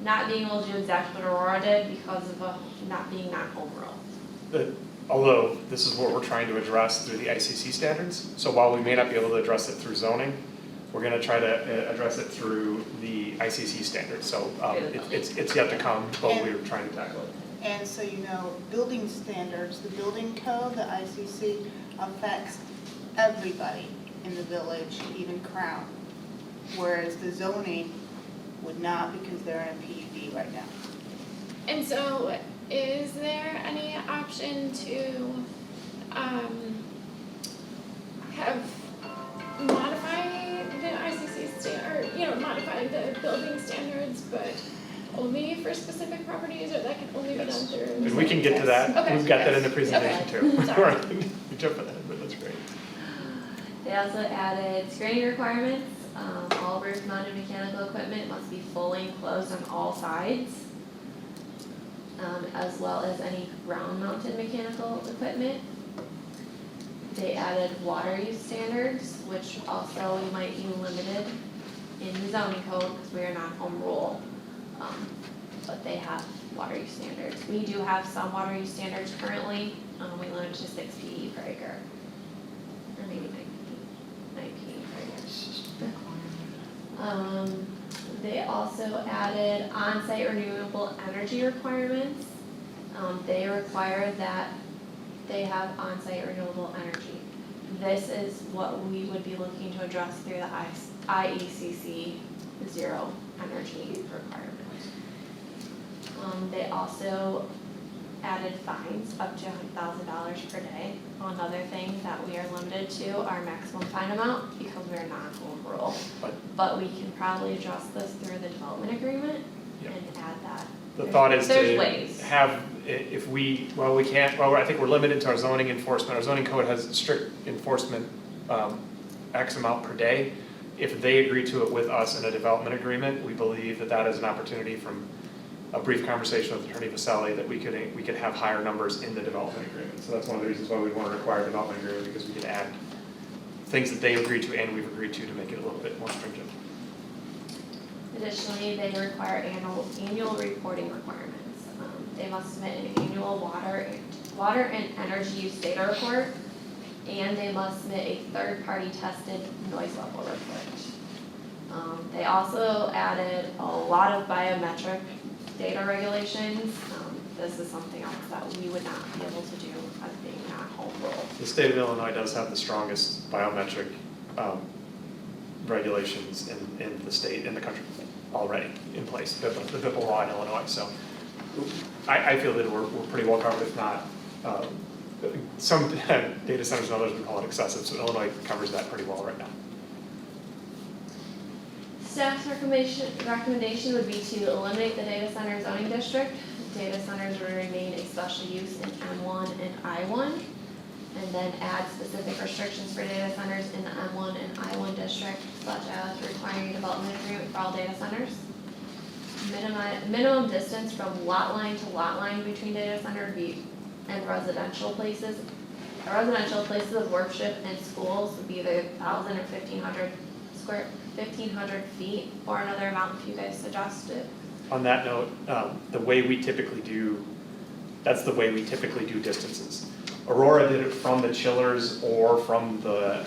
not being able to do exactly what Aurora did because of not being non-home rule. Although this is what we're trying to address through the ICC standards, so while we may not be able to address it through zoning, we're gonna try to address it through the ICC standards. So it's yet to come, but we're trying to tackle it. And so you know, building standards, the building code, the ICC affects everybody in the village, even Crown. Whereas the zoning would not because they're in a PUD right now. And so, is there any option to have modify the ICC or modify the building standards, but only for specific properties, or that can only be done through? And we can get to that. Okay. We've got that in the presentation Okay. too. Sorry. We jumped ahead, but that's great. They also added screening requirements. All roof-mounted mechanical equipment must be fully enclosed on all sides, as well as any ground-mounted mechanical equipment. They added water use standards, which also might be limited in the zoning code because we are not home rule. But they have water use standards. We do have some water use standards currently. We limit to 6 PE per acre, or maybe 9 PE per acre. They also added on-site renewable energy requirements. They require that they have on-site renewable energy. This is what we would be looking to address through the IECC zero energy requirement. They also added fines up to $100,000 per day. Another thing that we are limited to our maximum fine amount because we are not home rule. But we can probably address this through the development agreement and add that. The thought is There's to ways. have, if we, we can't, I think we're limited to our zoning enforcement. Our zoning code has strict enforcement, X amount per day. If they agree to it with us in a development agreement, we believe that that is an opportunity from a brief conversation with Attorney Vasselli that we could have higher numbers in the development agreement. So that's one of the reasons why we want to require a development agreement, because we can add things that they agreed to and we've agreed to make it a little bit more stringent. Additionally, they require annual reporting requirements. They must submit an annual water and energy use data report, and they must submit a third-party tested noise level report. They also added a lot of biometric data regulations. This is something else that we would not be able to do as being not home rule. The state of Illinois does have the strongest biometric regulations in the state, in the country already in place, the BIPL law in Illinois. So I feel that we're pretty well covered, if not, some data centers and others would call it excessive, so Illinois covers that pretty well right now. Staff's recommendation would be to eliminate the data center zoning district. Data centers would remain a special use in M1 and I1, and then add specific restrictions for data centers in the M1 and I1 district, such as requiring a development agreement for all data centers. Minimum distance from lot line to lot line between data center and residential places. Residential places of worship and schools would be either 1,000 or 1,500 feet, or another amount if you guys suggest it. On that note, the way we typically do distances. Aurora did it from the chillers or from the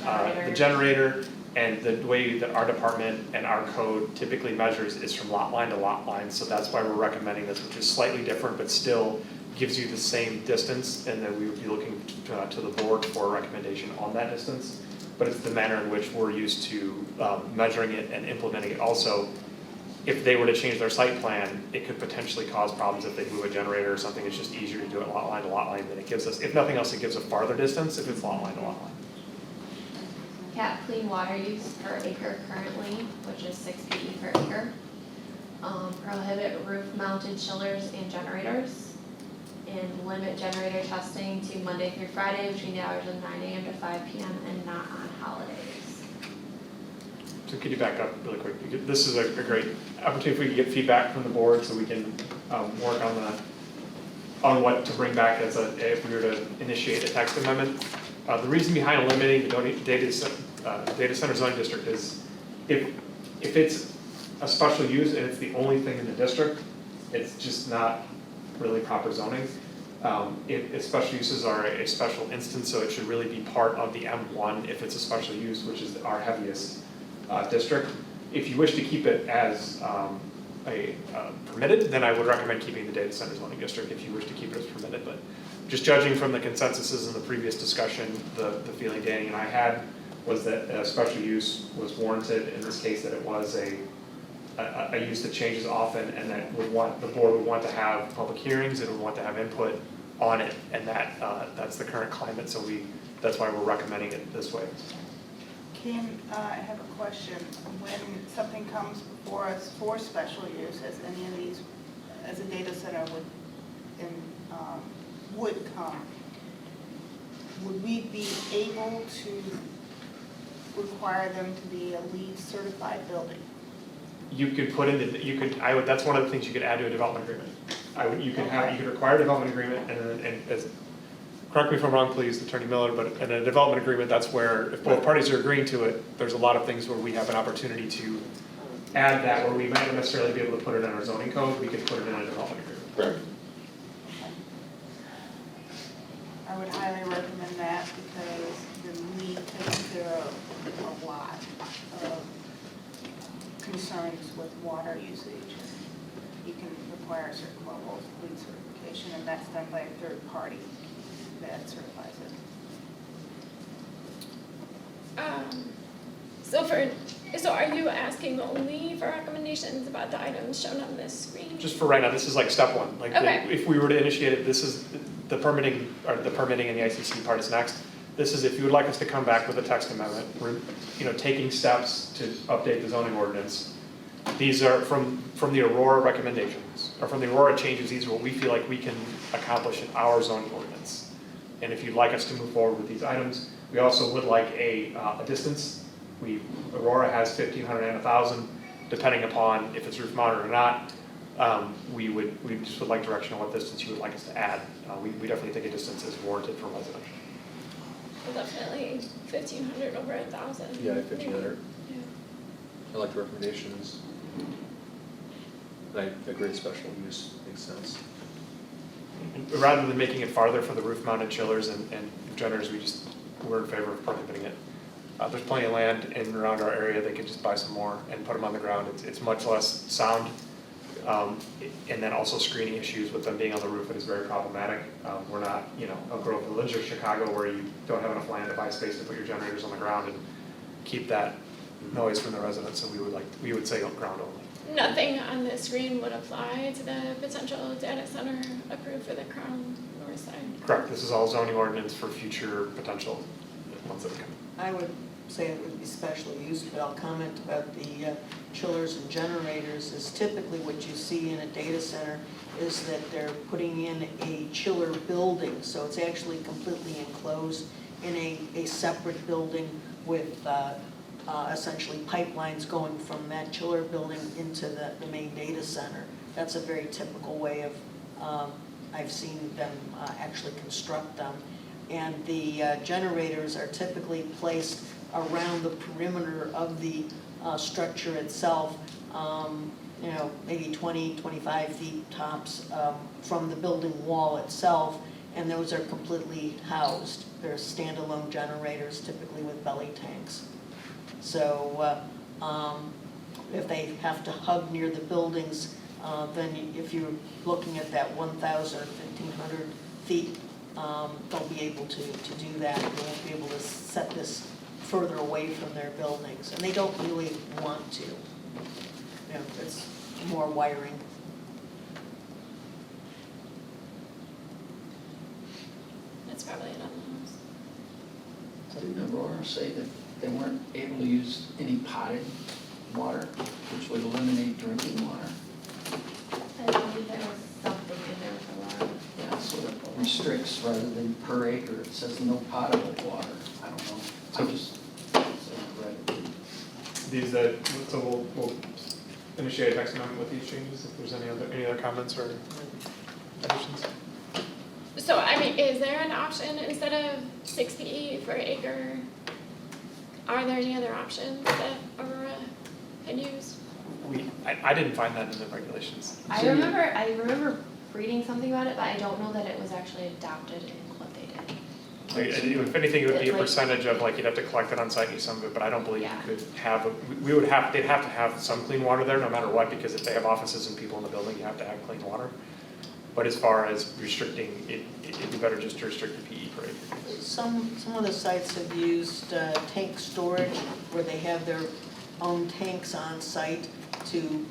generator, and the way that our department and our code typically measures is from lot line to lot line, so that's why we're recommending this, which is slightly different, but still gives you the same distance, and then we would be looking to the board for a recommendation on that distance. But it's the manner in which we're used to measuring it and implementing it. Also, if they were to change their site plan, it could potentially cause problems if they move a generator or something. It's just easier to do it lot line to lot line than it gives us. If nothing else, it gives a farther distance if it's lot line to lot line. Cap clean water use per acre currently, which is 6 PE per acre. Prohibit roof-mounted chillers and generators. And limit generator testing to Monday through Friday between the hours of 9 a.m. to 5 p.m. and not on holidays. So could you back up really quick? This is a great opportunity if we can get feedback from the board so we can work on what to bring back if we were to initiate a text amendment. The reason behind limiting the data center zoning district is if it's a special use and it's the only thing in the district, it's just not really proper zoning. If special uses are a special instance, so it should really be part of the M1 if it's a special use, which is our heaviest district. If you wish to keep it as permitted, then I would recommend keeping the data center zoning district if you wish to keep it as permitted. But just judging from the consensuses in the previous discussion, the feeling Danny and I had was that a special use was warranted in this case, that it was a use that changes often, and that the board would want to have public hearings and would want to have input on it, and that's the current climate, so that's why we're recommending it this way. I have a question. When something comes before us for special use, as any of these, as a data center would come, would we be able to require them to be a LEED certified building? You could put in, that's one of the things you could add to a development agreement. You could require a development agreement, correct me if I'm wrong, please, Attorney Miller, but in a development agreement, that's where, if both parties are agreeing to it, there's a lot of things where we have an opportunity to add that, where we might not necessarily be able to put it in our zoning code, we could put it in a development agreement. Correct. I would highly recommend that because the LEED takes care of a lot of concerns with water usage. You can require certain levels of LEED certification, and that's done by a third party that certifies it. So are you asking only for recommendations about the items shown on this screen? Just for right now, this is like step one. Okay. If we were to initiate it, this is the permitting and the ICC part is next. This is if you would like us to come back with a text amendment, we're taking steps to update the zoning ordinance. These are from the Aurora recommendations, or from the Aurora changes, these are what we feel like we can accomplish in our zoning ordinance. And if you'd like us to move forward with these items, we also would like a distance. Aurora has 1,500 and 1,000, depending upon if it's roof mounted or not. We just would like direction on what distance you would like us to add. We definitely think a distance is warranted for residential. Well, definitely 1,500 over 1,000. Yeah, 1,500. Yeah. I like the recommendations. And I agree, special use makes sense. Rather than making it farther for the roof mounted chillers and generators, we're in favor of prohibiting it. There's plenty of land in and around our area, they could just buy some more and put them on the ground. It's much less sound, and then also screening issues with them being on the roof, it is very problematic. We're not, Elk Grove Village or Chicago where you don't have enough land to buy space to put your generators on the ground and keep that noise from the residents, so we would say ground only. Nothing on this screen would apply to the potential data center approved for the Crown North Side. Correct, this is all zoning ordinance for future potential ones that come. I would say it would be special use, but I'll comment about the chillers and generators. Is typically what you see in a data center is that they're putting in a chiller building, so it's actually completely enclosed in a separate building with essentially pipelines going from that chiller building into the main data center. That's a very typical way of, I've seen them actually construct them. And the generators are typically placed around the perimeter of the structure itself, maybe 20, 25 feet tops from the building wall itself, and those are completely housed. They're standalone generators, typically with belly tanks. So if they have to hug near the buildings, then if you're looking at that 1,000 or 1,500 feet, they'll be able to do that. They won't be able to set this further away from their buildings, and they don't really want to. It's more wiring. That's probably enough. So didn't Aurora say that they weren't able to use any potted water, which would eliminate drinking water? I believe there was something in there for water. Yeah, so it restricts rather than per acre, it says no potable water. I don't know, I just read it. So we'll initiate a text amendment with these changes, if there's any other comments or additions. So, is there an option instead of 60 per acre? Are there any other options that Aurora had used? I didn't find that in the regulations. I remember reading something about it, but I don't know that it was actually adopted in what they did. If anything, it would be a Like- percentage of, like, you'd have to collect it on site and use some of it, but I don't believe you Yeah. could have, they'd have to have some clean water there no matter what, because if they have offices and people in the building, you have to have clean water. But as far as restricting, it'd be better just to restrict the PE parade. Some of the sites have used tank storage where they have their own tanks on site to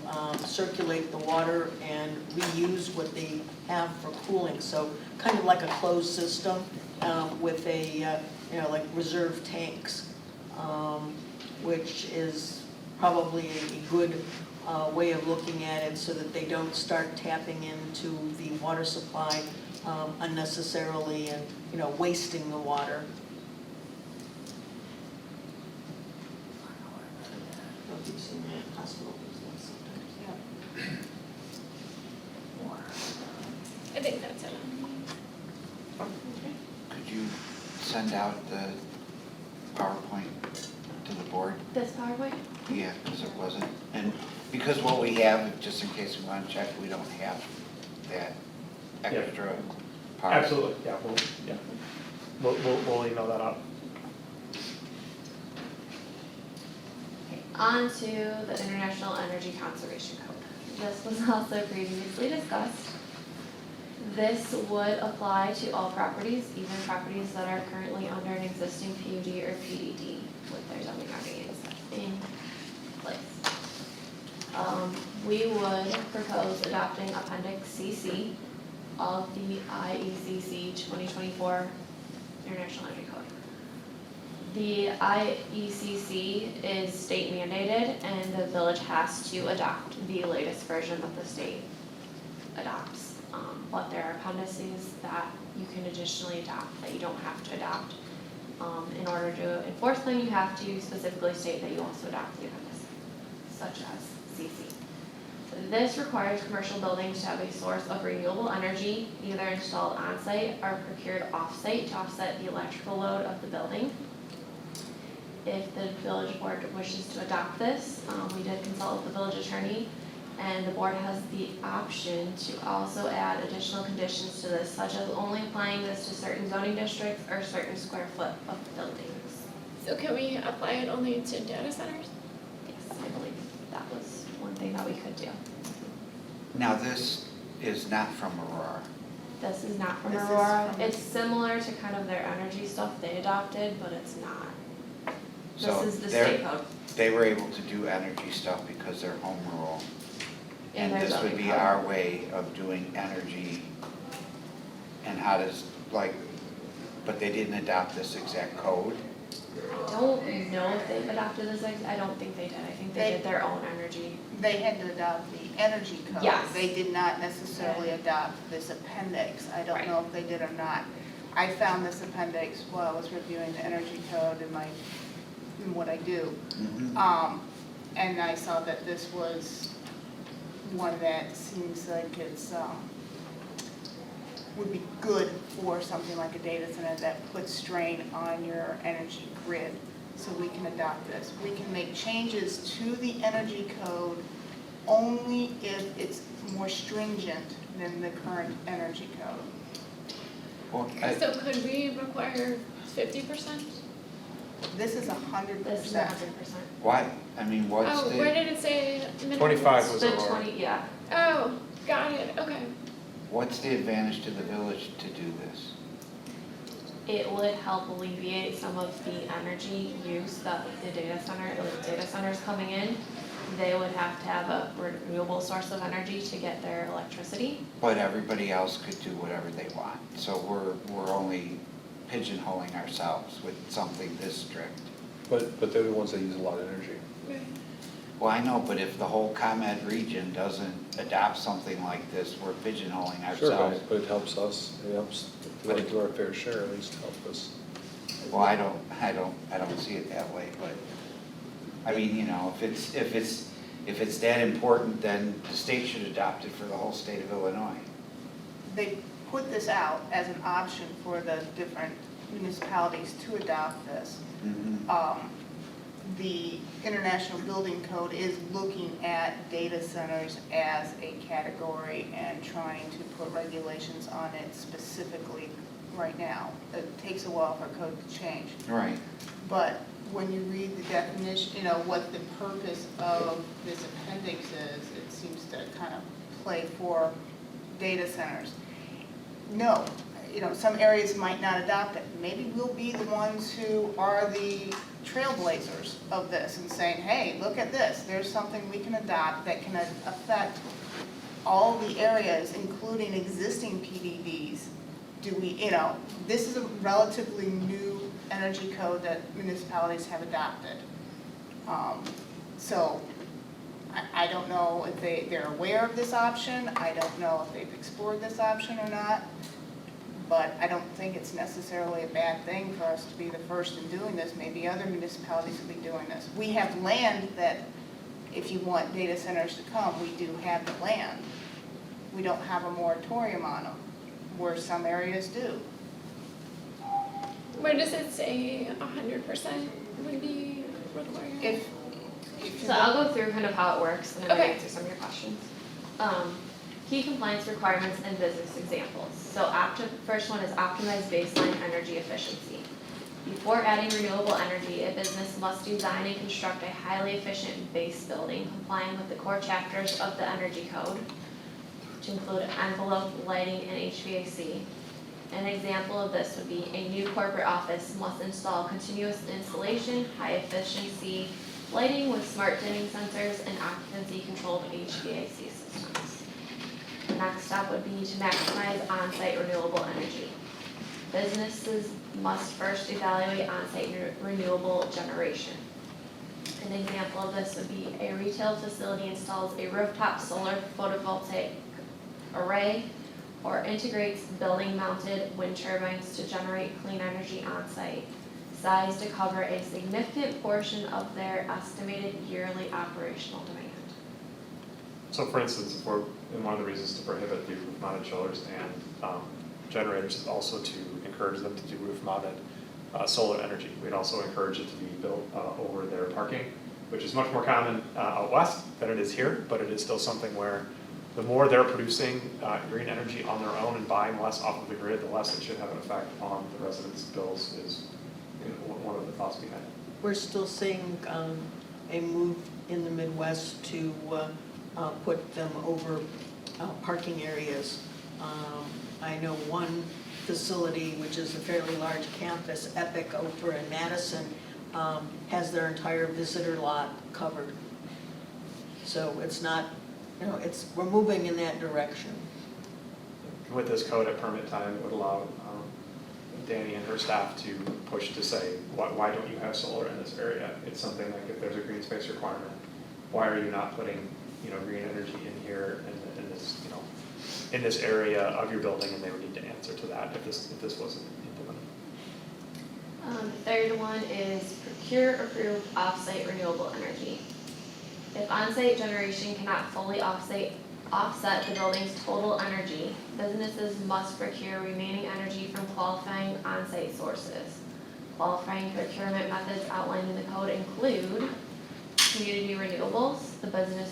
circulate the water and reuse what they have for cooling. So kind of like a closed system with a, like reserve tanks, which is probably a good way of looking at it so that they don't start tapping into the water supply unnecessarily and, wasting the water. I don't know if you've seen that hospital business sometimes. I think that's it. Could you send out the PowerPoint to the board? This PowerPoint? Yeah, because it wasn't, and because what we have, just in case we want to check, we don't have that extra part. Absolutely, yeah, we'll email that out. On to the International Energy Conservation Code. This was also previously discussed. This would apply to all properties, even properties that are currently under an existing PUD or PDD with their zoning already in place. We would propose adopting Appendix CC of the IECC 2024 International Energy Code. The IECC is state mandated and the village has to adopt the latest version that the state adopts. But there are appendices that you can additionally adopt that you don't have to adopt. In order to enforce them, you have to specifically state that you also adopt the appendices, such as CC. This requires commercial buildings to have a source of renewable energy either installed on-site or procured off-site to offset the electrical load of the building. If the village board wishes to adopt this, we did consult with the village attorney, and the board has the option to also add additional conditions to this, such as only applying this to certain zoning districts or certain square foot of buildings. So can we apply it only to data centers? Yes, I believe that was one thing that we could do. Now, this is not from Aurora. This is not from This is Aurora. from- It's similar to kind of their energy stuff they adopted, but it's not. So This is the they're- state code. They were able to do energy stuff because they're home rule. And And their this would zoning be code. our way of doing energy and how does, but they didn't adopt this exact code? I don't know if they've adopted this, I don't think they did. I think they did their own energy. They had to adopt the energy code. Yes. They did not necessarily adopt this appendix. I don't Right. know if they did or not. I found this appendix while I was reviewing the energy code in what I do. And I saw that this was one that seems like it's, would be good for something like a data center that puts strain on your energy grid. So we can adopt this. We can make changes to the energy code only if it's more stringent than the current energy code. Well, So could we require 50%? This is 100%. This is 100%. why, I mean, what's Oh, where the, did it say minimum? 25 was The Aurora. 20, yeah. Oh, got it, okay. what's the advantage to the village to do this? It would help alleviate some of the energy use that the data centers coming in. They would have to have a renewable source of energy to get their electricity. But everybody else could do whatever they want, so we're only pigeonholing ourselves with something this strict. But they're the ones that use a lot of energy. Right. Well, I know, but if the whole ComEd region doesn't adopt something like this, we're pigeonholing Sure, ourselves. but it helps us, it helps, we do our fair share, at least help us. Well, I don't see it that way, but, I mean, you know, if it's that important, then the state should adopt it for the whole state of Illinois. They put this out as an option for the different municipalities to adopt this. The International Building Code is looking at data centers as a category and trying to put regulations on it specifically right now. It takes a while for code to change. Right. But when you read the definition, you know, what the purpose of this appendix is, it seems to kind of play for data centers. No, you know, some areas might not adopt it. Maybe we'll be the ones who are the trailblazers of this and saying, hey, look at this. There's something we can adopt that can affect all the areas, including existing PDDs. Do we, you know, this is a relatively new energy code that municipalities have adopted. So I don't know if they're aware of this option. I don't know if they've explored this option or not. But I don't think it's necessarily a bad thing for us to be the first in doing this. Maybe other municipalities will be doing this. We have land that, if you want data centers to come, we do have the land. We don't have a moratorium on them, where some areas do. Where does it say 100% would be required? If So I'll go through kind of how it works and then I'll Okay. answer some of your questions. Key compliance requirements and business examples. So first one is optimized baseline energy efficiency. Before adding renewable energy, a business must design and construct a highly efficient base building complying with the core chapters of the energy code, which include envelope, lighting, and HVAC. An example of this would be a new corporate office must install continuous installation, high efficiency lighting with smart dimming sensors and occupancy controlled HVAC systems. The next step would be to maximize on-site renewable energy. Businesses must first evaluate on-site renewable generation. An example of this would be a retail facility installs a rooftop solar photovoltaic array or integrates building-mounted wind turbines to generate clean energy on-site, sized to cover a significant portion of their estimated yearly operational demand. So for instance, if we're, and one of the reasons to prohibit the roof-mounted chillers and generators is also to encourage them to do roof-mounted solar energy. We'd also encourage it to be built over their parking, which is much more common out west than it is here, but it is still something where the more they're producing green energy on their own and buying less off of the grid, the less it should have an effect on the residents' bills is, you know, one of the thoughts behind it. We're still seeing a move in the Midwest to put them over parking areas. I know one facility, which is a fairly large campus, Epic over in Madison, has their entire visitor lot covered. So it's not, you know, we're moving in that direction. With this code at permit time, it would allow Danny and her staff to push to say, why don't you have solar in this area? It's something like if there's a green space requirement, why are you not putting, you know, green energy in here in this, you know, in this area of your building? And they would need to answer to that if this wasn't implemented. The third one is procure approved off-site renewable energy. If on-site generation cannot fully offset the building's total energy, businesses must procure remaining energy from qualifying on-site sources. Qualifying procurement methods outlined in the code include community renewables. The business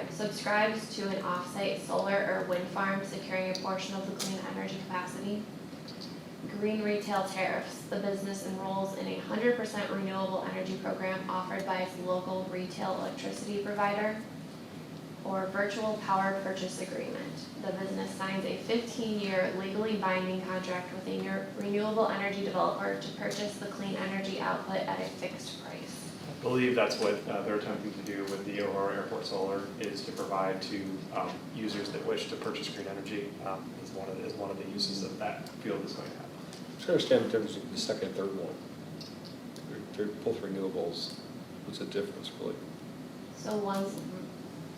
subscribes to an off-site solar or wind farm securing a portion of the clean energy capacity. Green retail tariffs. The business enrolls in a 100% renewable energy program offered by its local retail electricity provider. Or virtual power purchase agreement. The business signs a 15-year legally binding contract with a renewable energy developer to purchase the clean energy output at a fixed price. I believe that's what they're attempting to do with the Aurora Airport Solar, is to provide to users that wish to purchase green energy is one of the uses that field is going to have. I'm trying to understand the difference between the second and third one. They're both renewables. What's the difference, really? So one's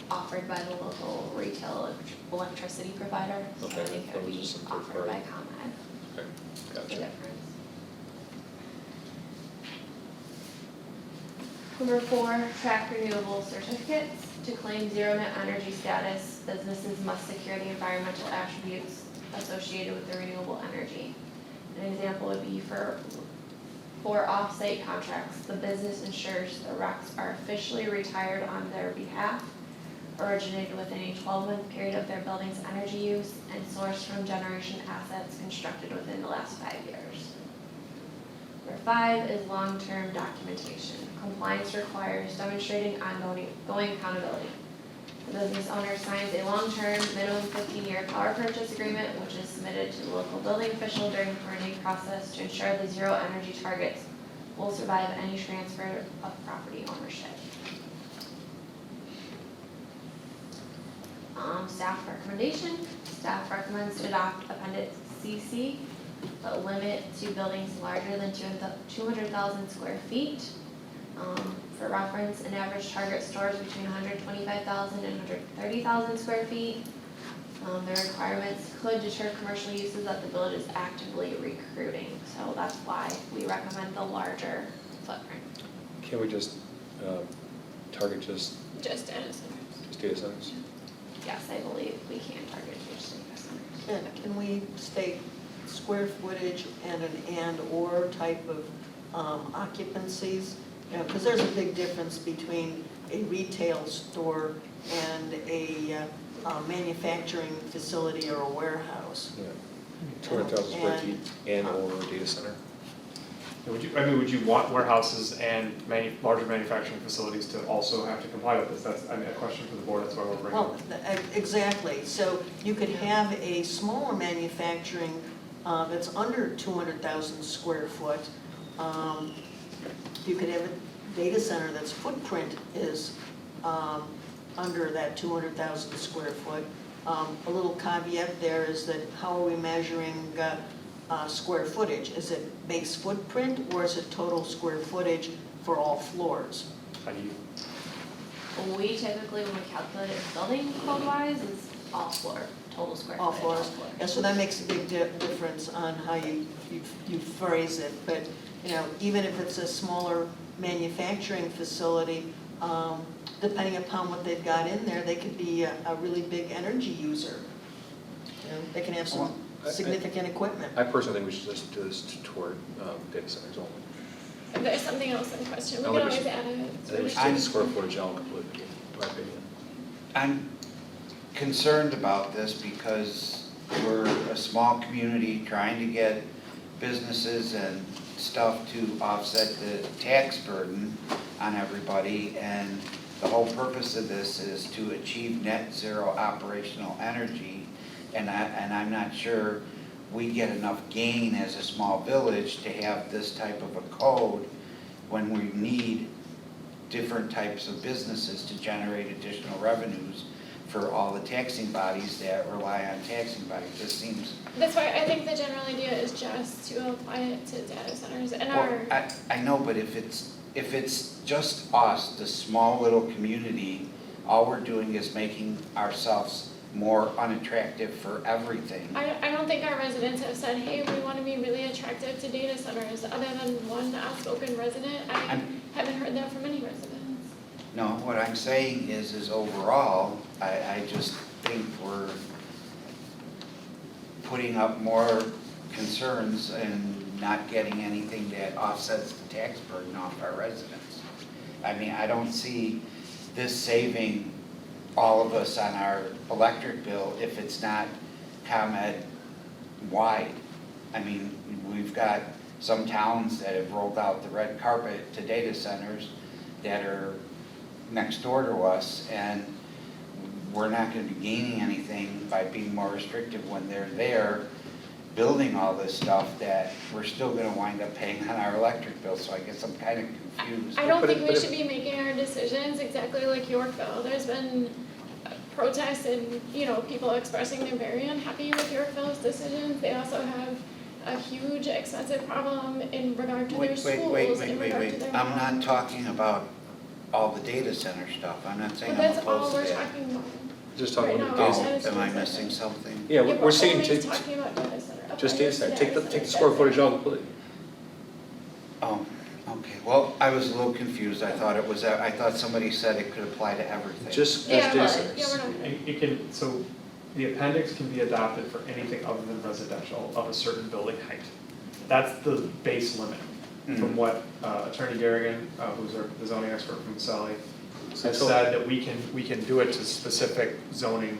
offered by the local retail electricity provider, so I Okay, think it that would was be just some third offered by party. ComEd. Okay, The gotcha. difference. Number 4, track renewable certificates. To claim zero net energy status, businesses must secure the environmental attributes associated with the renewable energy. An example would be for off-site contracts, the business ensures the RECs are officially retired on their behalf. originated within a 12-month period of their building's energy use and sourced from generation assets constructed within the last 5 years. Number 5 is long-term documentation. Compliance requires demonstrating ongoing accountability. The business owner signs a long-term, minimum 15-year power purchase agreement, which is submitted to the local building official during the permitting process to ensure the zero energy targets will survive any transfer of property ownership. Staff recommendation. Staff recommends to adopt Appendix CC, but limit to buildings larger than 200,000 square feet. For reference, an average target stores between 125,000 and 130,000 square feet. The requirements could deter commercial uses that the village is actively recruiting, so that's why we recommend the larger footprint. Can we just target just Just data centers. data centers? Yes, I believe we can target just data centers. And can we state square footage and an and/or type of occupancies? Because there's a big difference between a retail store and a manufacturing facility or a warehouse. Yeah. 200,000 square feet and/or data center? Would you want warehouses and larger manufacturing facilities to also have to comply with this? That's, a question for the board, that's why we're bringing Well, it. exactly. So you could have a smaller manufacturing that's under 200,000 square foot. You could have a data center that's footprint is under that 200,000 square foot. A little caveat there is that how are we measuring square footage? Is it base footprint or is it total square footage for all floors? How do you? We typically, when we calculate it building code-wise, is all floor, total square All footage. floors. Yeah, so that makes a big difference on how you phrase it. But, even if it's a smaller manufacturing facility, depending upon what they've got in there, they could be a really big energy user. They can have some significant equipment. I personally think we should just do this toward data centers only. If there's something else in question, we I can think we always should- add it. I think we should take the square footage out completely, in my opinion. I'm concerned about this because we're a small community trying to get businesses and stuff to offset the tax burden on everybody, and the whole purpose of this is to achieve net zero operational energy, and I'm not sure we get enough gain as a small village to have this type of a code when we need different types of businesses to generate additional revenues for all the taxing bodies that rely on taxing bodies. This seems, That's why I think the general idea is just to apply it to data centers and well, our, I know, but if it's just us, the small little community, all we're doing is making ourselves more unattractive for everything. I don't think our residents have said, hey, we want to be really attractive to data centers, other than one outspoken resident. I haven't heard that from any residents. No, what I'm saying is overall, I just think we're putting up more concerns and not getting anything that offsets the tax burden off our residents. I mean, I don't see this saving all of us on our electric bill if it's not ComEd wide. I mean, we've got some towns that have rolled out the red carpet to data centers that are next door to us, and we're not gonna be gaining anything by being more restrictive when they're there building all this stuff that we're still gonna wind up paying on our electric bill, so I guess I'm kind of confused. I don't think we should be making our decisions exactly like Yorkville. There's been protests and, people expressing they're very unhappy with Yorkville's decisions. They also have a huge expensive problem in regard to their schools, in regard to their. I'm not talking about all the data center stuff. I'm not saying But I'm that's all opposed to we're that. talking about. Just talking Right about now, data we're centers. just- Am I missing something? Yeah, we're saying only take, talking about data center. just Okay, data center, data take the center. square footage out completely. Oh, okay. Well, I was a little confused. I thought somebody said it could apply to everything. Just Yeah, data but, centers. we're not. And you can, so the appendix can be adopted for anything other than residential of a certain building height. That's the base limit from what Attorney Garrigan, who's the zoning expert from Sally, has said that we can do it to specific zoning,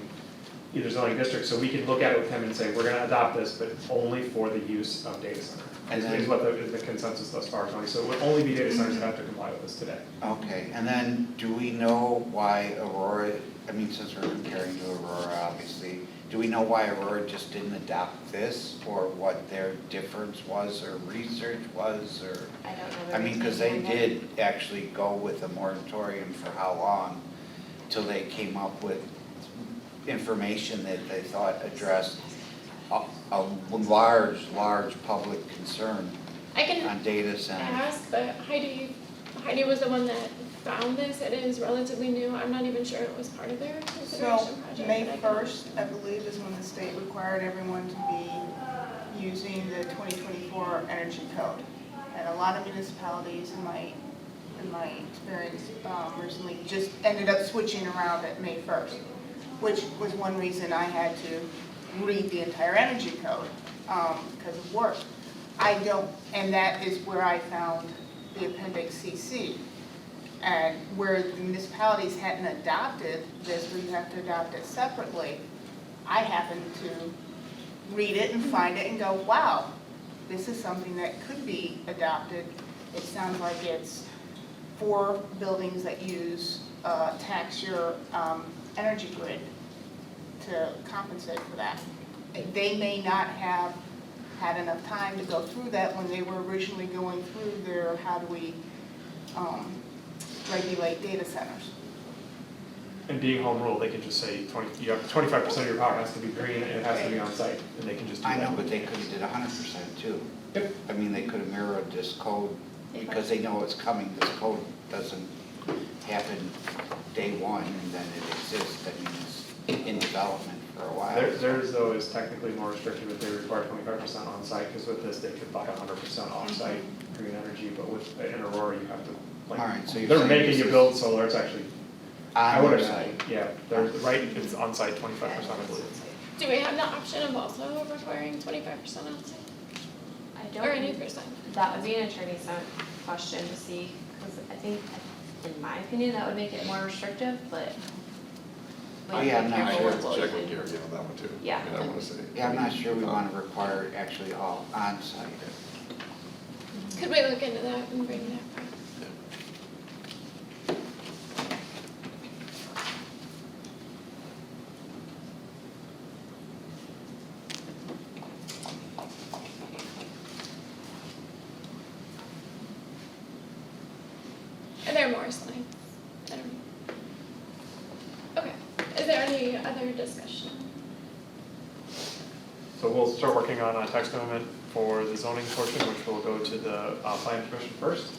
either zoning districts, so we can look at it with him and say, we're gonna adopt this, but only for the use of data center. And then- Is what is the consensus thus far, Tony, so it would only be data centers that have to comply with this today. Okay, and then do we know why Aurora, I mean, since we're comparing to Aurora, obviously, do we know why Aurora just didn't adopt this, or what their difference was, or research was, or? I don't know. the I mean, because they reasoning behind did actually go with a moratorium for how long, till they came up with information that they thought addressed a large public concern I can on data centers. ask, but Heidi was the one that found this. It is relatively new. I'm not even sure it was part of their So, consideration project. May but I can- 1st, I believe, is when the state required everyone to be using the 2024 energy code. And a lot of municipalities, in my experience recently, just ended up switching around at May 1st, which was one reason I had to read the entire energy code because of work. And that is where I found the Appendix CC. And where the municipalities hadn't adopted this, where you have to adopt it separately, I happened to read it and find it and go, wow, this is something that could be adopted. It sounds like it's for buildings that use, tax your energy grid to compensate for that. They may not have had enough time to go through that when they were originally going through their, how do we regulate data centers. And being home rule, they can just say 25% of your power has to be green and it has to be on site, and they can just do that. I know, but they could have did 100% too. Yep. I mean, they could have mirrored this code because they know it's coming. This code doesn't happen day one and then it exists. I mean, it's in development for a while. Theirs though is technically more restrictive if they require 25% on site, because with this, they could buy 100% off-site green energy, but with, in Aurora, you have to, like, All right, so you're they're saying making this you is build solar, it's actually, I on would their imagine, site. yeah, they're, right, it's on-site 25%, I believe. Do we have the option of also requiring 25% on site? I don't. Or any percent? That would be an attorney question to see, because I think, in my opinion, that would make it more restrictive, but. we Oh, yeah, have to be I'm not careful sure. with what we Check with do. Gary on that one too. Yeah. I wanna say. Yeah, I'm not sure we want to require actually all on-site. Could we look into that and bring that back? Are there more slides? I don't know. Okay, is there any other discussion? So we'll start working on a text amendment for the zoning portion, which will go to the plan commission first.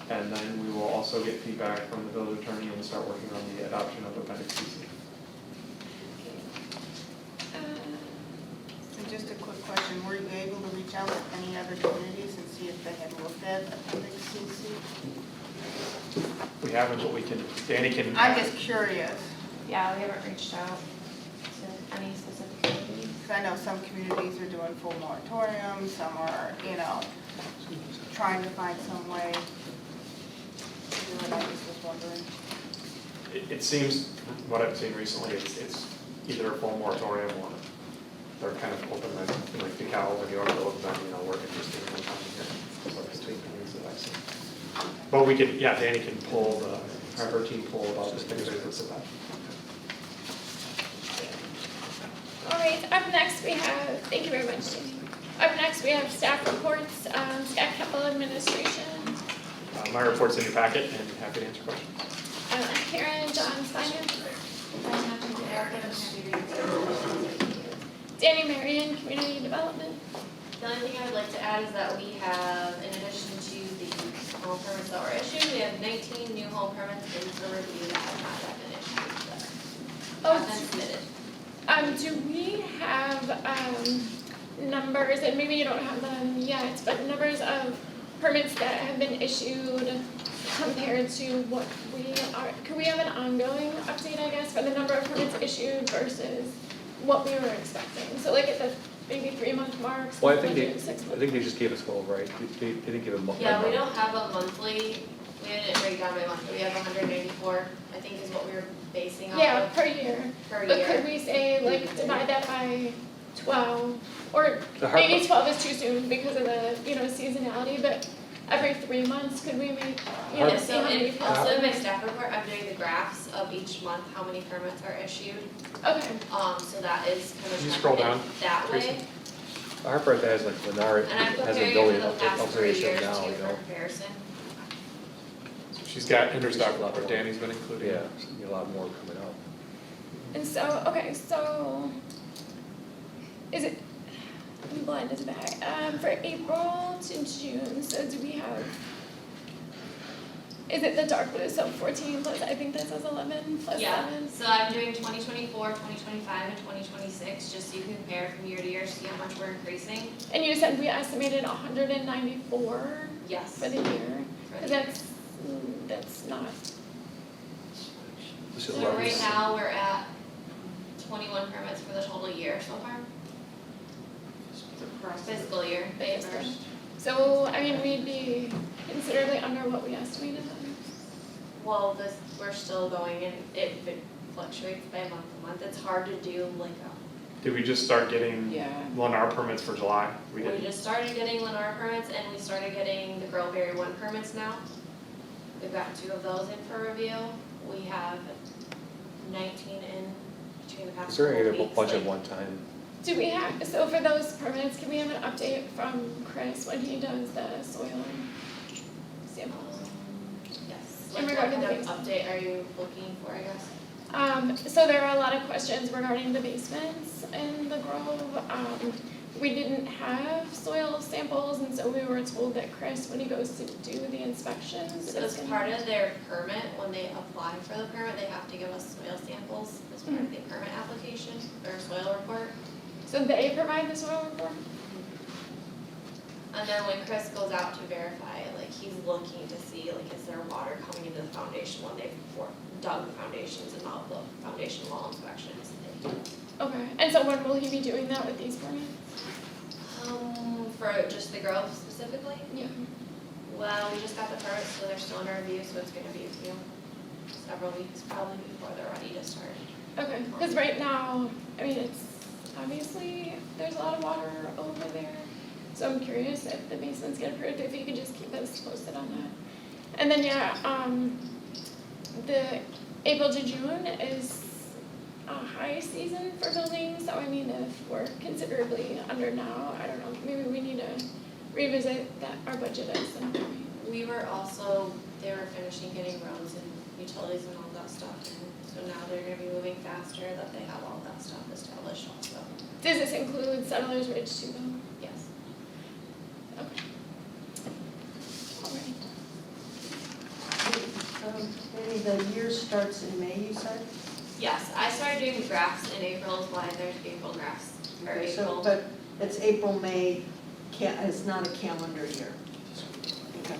And then we will also get feedback from the village attorney and start working on the adoption of appendix CC. So just a quick question, were you able to reach out to any other communities and see if they had looked at Appendix CC? We haven't, but we can, Danny can. I'm just curious, Yeah, we haven't reached out to any specific communities. because I know some communities are doing full moratorium, some are, trying to find some way to do it. I just was wondering. It seems, from what I've seen recently, it's either a full moratorium or they're kind of open, like DeKalb or New York, they're open, work interesting in coming here. So it's between things that I've seen. But we can, yeah, Danny can pull her team pull about the things that it's about. All right, up next we have, thank you very much, Jamie. Up next we have staff reports, Scott Keppel Administration, My report's in your packet and happy to answer questions. Karen John Simon. Danny Marion, Community Development. The only thing I would like to add is that we have, in addition to the home permits that were issued, we have 19 new home permits in for review that have not yet been issued, that have been submitted. Do we have, numbers, and maybe you don't have them yet, but numbers of permits that have been issued compared to what we are, could we have an ongoing update, I guess, for the number of permits issued versus what we were expecting? So like at the maybe 3-month mark, Well, I think something like 6 months. they just gave us 12, right? They didn't give a month. Yeah, we don't have a monthly, we had it breakdown by month, we have 194, I think is what we were basing off Yeah, of per year. per But year. could we say, like, divide that by 12? Or The hard maybe part- 12 is too soon because of the, seasonality, but every 3 months, could we make, Yeah, see so how many in, people? also in my staff report, I'm doing the graphs of each month, how many permits are issued. Okay. So that is kind of Can you scroll tracking down, it that Tracy? way. The hard part that is like Lennar And I'm has a comparing building it for the past 3 observation years now, too you for know? comparison. She's got Interstock what Danny's been including. Yeah, so you get a lot more coming up. And so, okay, so, is it, I'm blind as a bat, for April to June, so do we have, is it the dark blue, so 14 plus, I think that says 11 plus Yeah, 7? so I'm doing 2024, 2025, and 2026, just so you can compare from year to year, see how much we're increasing. And you said we estimated 194 Yes. for the year, For the year. that's not, This is So what right we- now, we're at 21 permits for the total year so far. Fiscal year, May 1st. so, I mean, we'd be considerably under what we estimated then. Well, we're still going and it fluctuates by month to month. It's hard to do like Did we just start getting Yeah. Lennar permits for July? We we did. just started getting Lennar permits and we started getting the Girlberry 1 permits now. We've got 2 of those in for review. We have 19 in between the past Is there couple a weeks. bunch at like- one time? Do we have, so for those permits, can we have an update from Chris when he does the soil samples? Yes. In Like what regard to kind the of update are you looking for, I guess? So there are a lot of questions regarding the basements in the Grove. We didn't have soil samples, and so we were told that Chris, when he goes to do the inspections, So is as gonna- part of their permit, when they apply for the permit, they have to give us soil samples as part of the permit application or soil report. So they provide the soil report? And then when Chris goes out to verify, like he's looking to see like is there water coming into the foundation when they've dug the foundations and all the foundation wall inspections. Okay, and so when will he be doing that with these permits? For just the Grove specifically? Yeah. Well, we just got the permits, so they're still under review, so it's gonna be a few, several weeks probably before they're ready to start. Okay, because right now, I mean, it's obviously, there's a lot of water over there. So I'm curious if the basements get approved, if you could just keep us posted on that. And then, the April to June is a high season for building, so I mean, if we're considerably under now, I don't know, maybe we need to revisit that, our budget at some point. We were also, they were finishing getting roads and utilities and all that stuff, and so now they're gonna be moving faster, that they have all that stuff established also. Does this include Settlers Ridge too, though? Yes. Okay. All right. Maybe the year starts in May, you said? Yes, I started doing the graphs in April, is why there's April graphs, or Okay, so, April. but it's April, May, it's not a calendar year. Okay.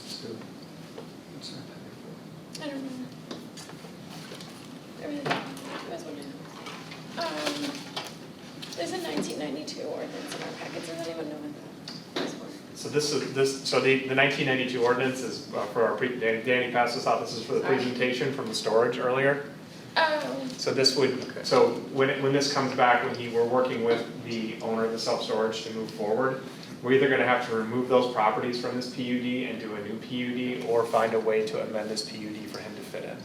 So, what's that? I don't know. I really don't know. You guys want to know? There's a 1992 ordinance in our packets. Does anyone know what that is for? So the 1992 ordinance is for our, Danny passed this out, this is for the Sorry. presentation from the storage earlier. Oh, So this would, so when this comes back, when we're working with the owner of the self-storage to move forward, we're either gonna have to remove those properties from this PUD and do a new PUD, or find a way to amend this PUD for him to fit in.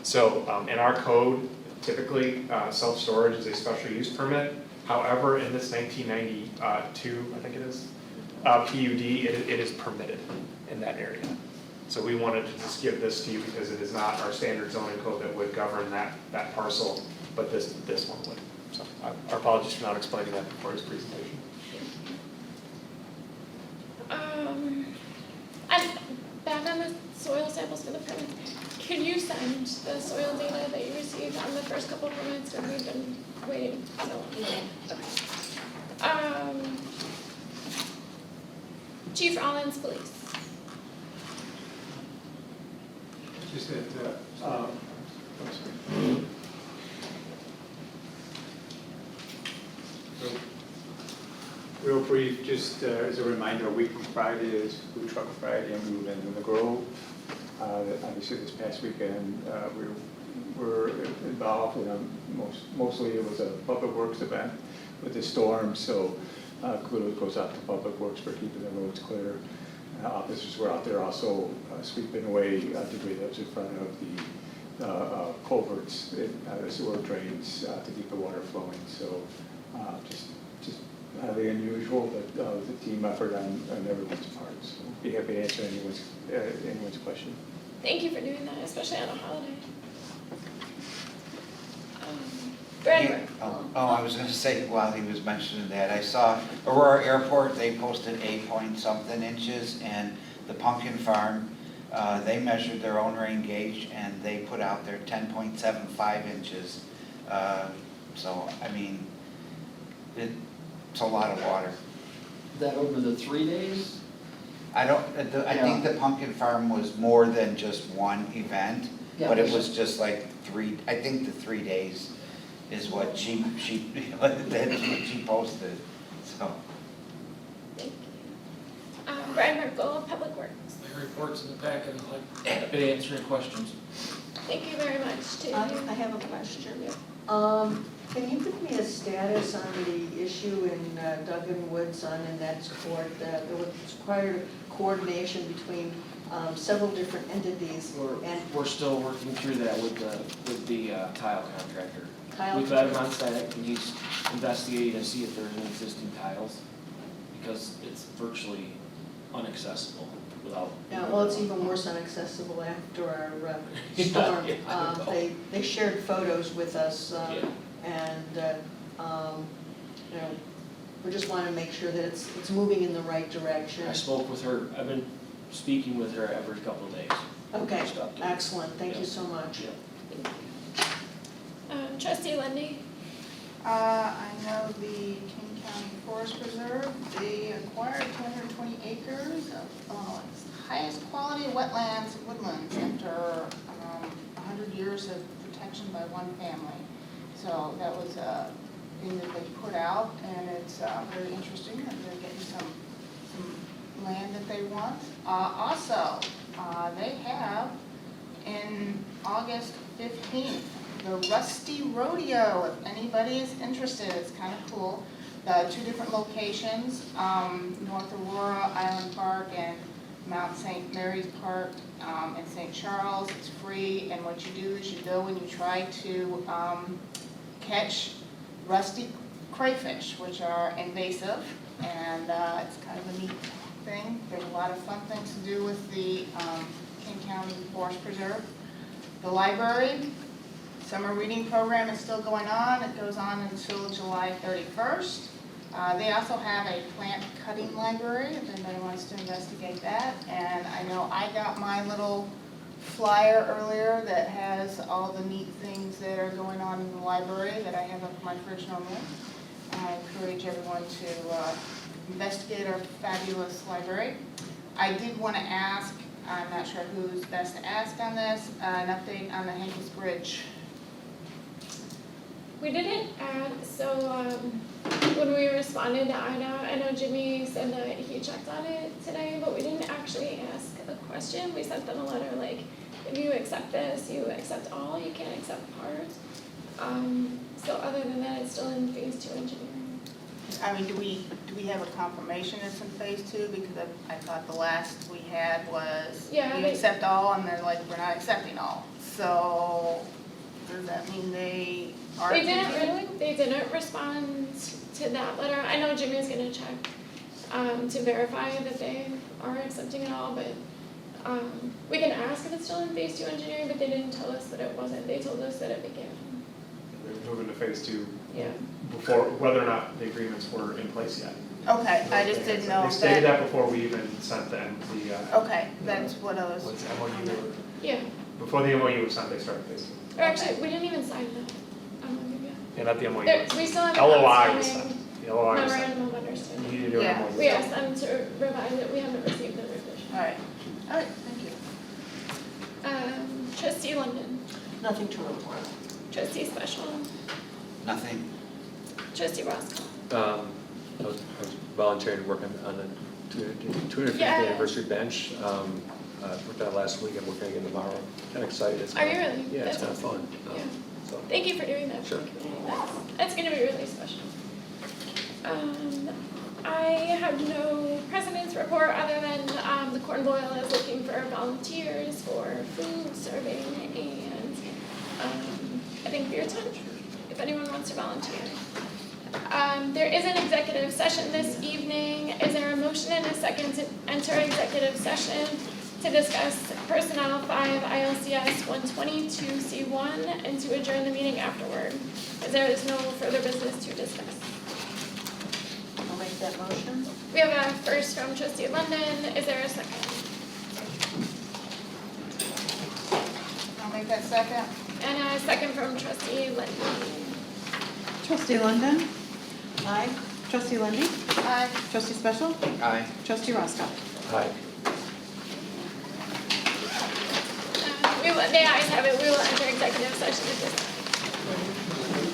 So, in our code, typically, self-storage is a special use permit. However, in this 1992, I think it is, PUD, it is permitted in that area. So we wanted to just give this to you because it is not our standard zoning code that would govern that parcel, but this one would. So our apologies for not explaining that before his presentation. and back on the soil samples for the permits, could you send the soil data that you received on the first couple permits, because we've been waiting so long? Okay. Chief Rollins, Police. Just that, So, real brief, just as a reminder, a week from Friday is Food Truck Friday, and we move into the Grove. Obviously, this past weekend, we were involved, mostly it was a Public Works event with the storm, so kudos goes out to Public Works for keeping the roads clear. Officers were out there also sweeping away debris that was in front of the culverts, the sewer drains to keep the water flowing. So just highly unusual, but the team effort on everyone's part. So be happy to answer anyone's question. Thank you for doing that, especially on a holiday. Brad, I was gonna say, while he was mentioning that, I saw Aurora Airport, they posted 8-point-something inches, and the Pumpkin Farm, they measured their own rain gauge, and they put out their 10.75 inches. So, I mean, it's a lot of water. That over the 3 days? I think the Pumpkin Farm was more than just one event, but it was just like I think the 3 days is what she that's what she posted, so. thank you. Brian Merkel, Public Works. The report's in the packet, I'd like happy to answer any questions. Thank you very much too. I have a question. Can you give me a status on the issue in Duggan Woods on Annette's Court? There was required coordination between several different entities. We're still working through that with the tile contractor. Tile We've had him on site and he's investigating to see if there's any existing tiles, because it's virtually inaccessible without. Yeah, well, it's even worse inaccessible after our storm. They shared photos with us, and we just want to make sure that it's moving in the right direction. I spoke with her, I've been speaking with her every couple of days. Okay, excellent, thank you so much. Trustee Lundy. I know the King County Forest Preserve, they acquired 220 acres of highest quality wetlands and woodlands after 100 years of protection by one family. So that was a thing that they put out, and it's very interesting that they're getting some land that they want. Also, they have in August 15th, the Rusty Rodeo, if anybody is interested, it's kind of cool. 2 different locations, North Aurora Island Park and Mount St. Mary's Park in St. Charles. It's free, and what you do is you go and you try to catch rusty crayfish, which are invasive, and it's kind of a neat thing. There's a lot of fun things to do with the King County Forest Preserve. The library, summer reading program is still going on. It goes on until July 31st. They also have a plant cutting library if anybody wants to investigate that. And I know I got my little flyer earlier that has all the neat things that are going on in the library that I have up in my fridge normally. I encourage everyone to investigate our fabulous library. I did want to ask, I'm not sure who's best to ask on this, an update on the Hankins Bridge. We didn't add, so when we responded to Ida, I know Jimmy said that he checked on it today, but we didn't actually ask a question. We sent them a letter like, if you accept this, you accept all, you can't accept parts. So other than that, it's still in phase 2 engineering. I mean, do we have a confirmation it's in phase 2? Because I thought the last we had was, we accept all, and they're like, we're not accepting all. So does that mean they are? They didn't respond to that letter. I know Jimmy's gonna check to verify that they are accepting it all, but we can ask if it's still in phase 2 engineering, but they didn't tell us that it wasn't. They told us that it began. We're moving to phase 2. Yeah. Before, whether or not the agreements were in place yet. Okay, I just didn't know They if stated that. that before we even sent them the. Okay, that's what I was. What's MOU? Yeah. Before the MOU was signed, they started phase 2. Or actually, we didn't even sign that. Yeah, not the MOU. We still have an LOI was outstanding signed. The LOI was signed. memorandum of understanding. You need to do an MOU. We asked them to revise it. We haven't received the revision. All right, thank you. Trustee London. Nothing to report. Trustee Special. Nothing. Trustee Roscoe. I was volunteering to work on the 250th Yeah. anniversary bench. Worked on it last week, I'm working again tomorrow. Kind of excited. It's Are you kinda- really? Yeah, it's That's kind of fun. Yeah. So, Thank you for doing that for Sure. the community. That's gonna be really special. I have no president's report other than, the Corn Boil is looking for volunteers for food serving and, I think beer tent, if anyone wants to volunteer. There is an executive session this evening. Is there a motion and a second to enter executive session to discuss personnel 5 ILCS 122C1 and to adjourn the meeting afterward? As there is no further business to discuss. I'll make that motion. We have a first from trustee London. Is there a second? I'll make that second. And a second from trustee Lindy. Trustee London? Aye. Trustee Lindy? Aye. Trustee Special? Aye. Trustee Roscoe? hi. The ayes have it. We will enter executive session at this time.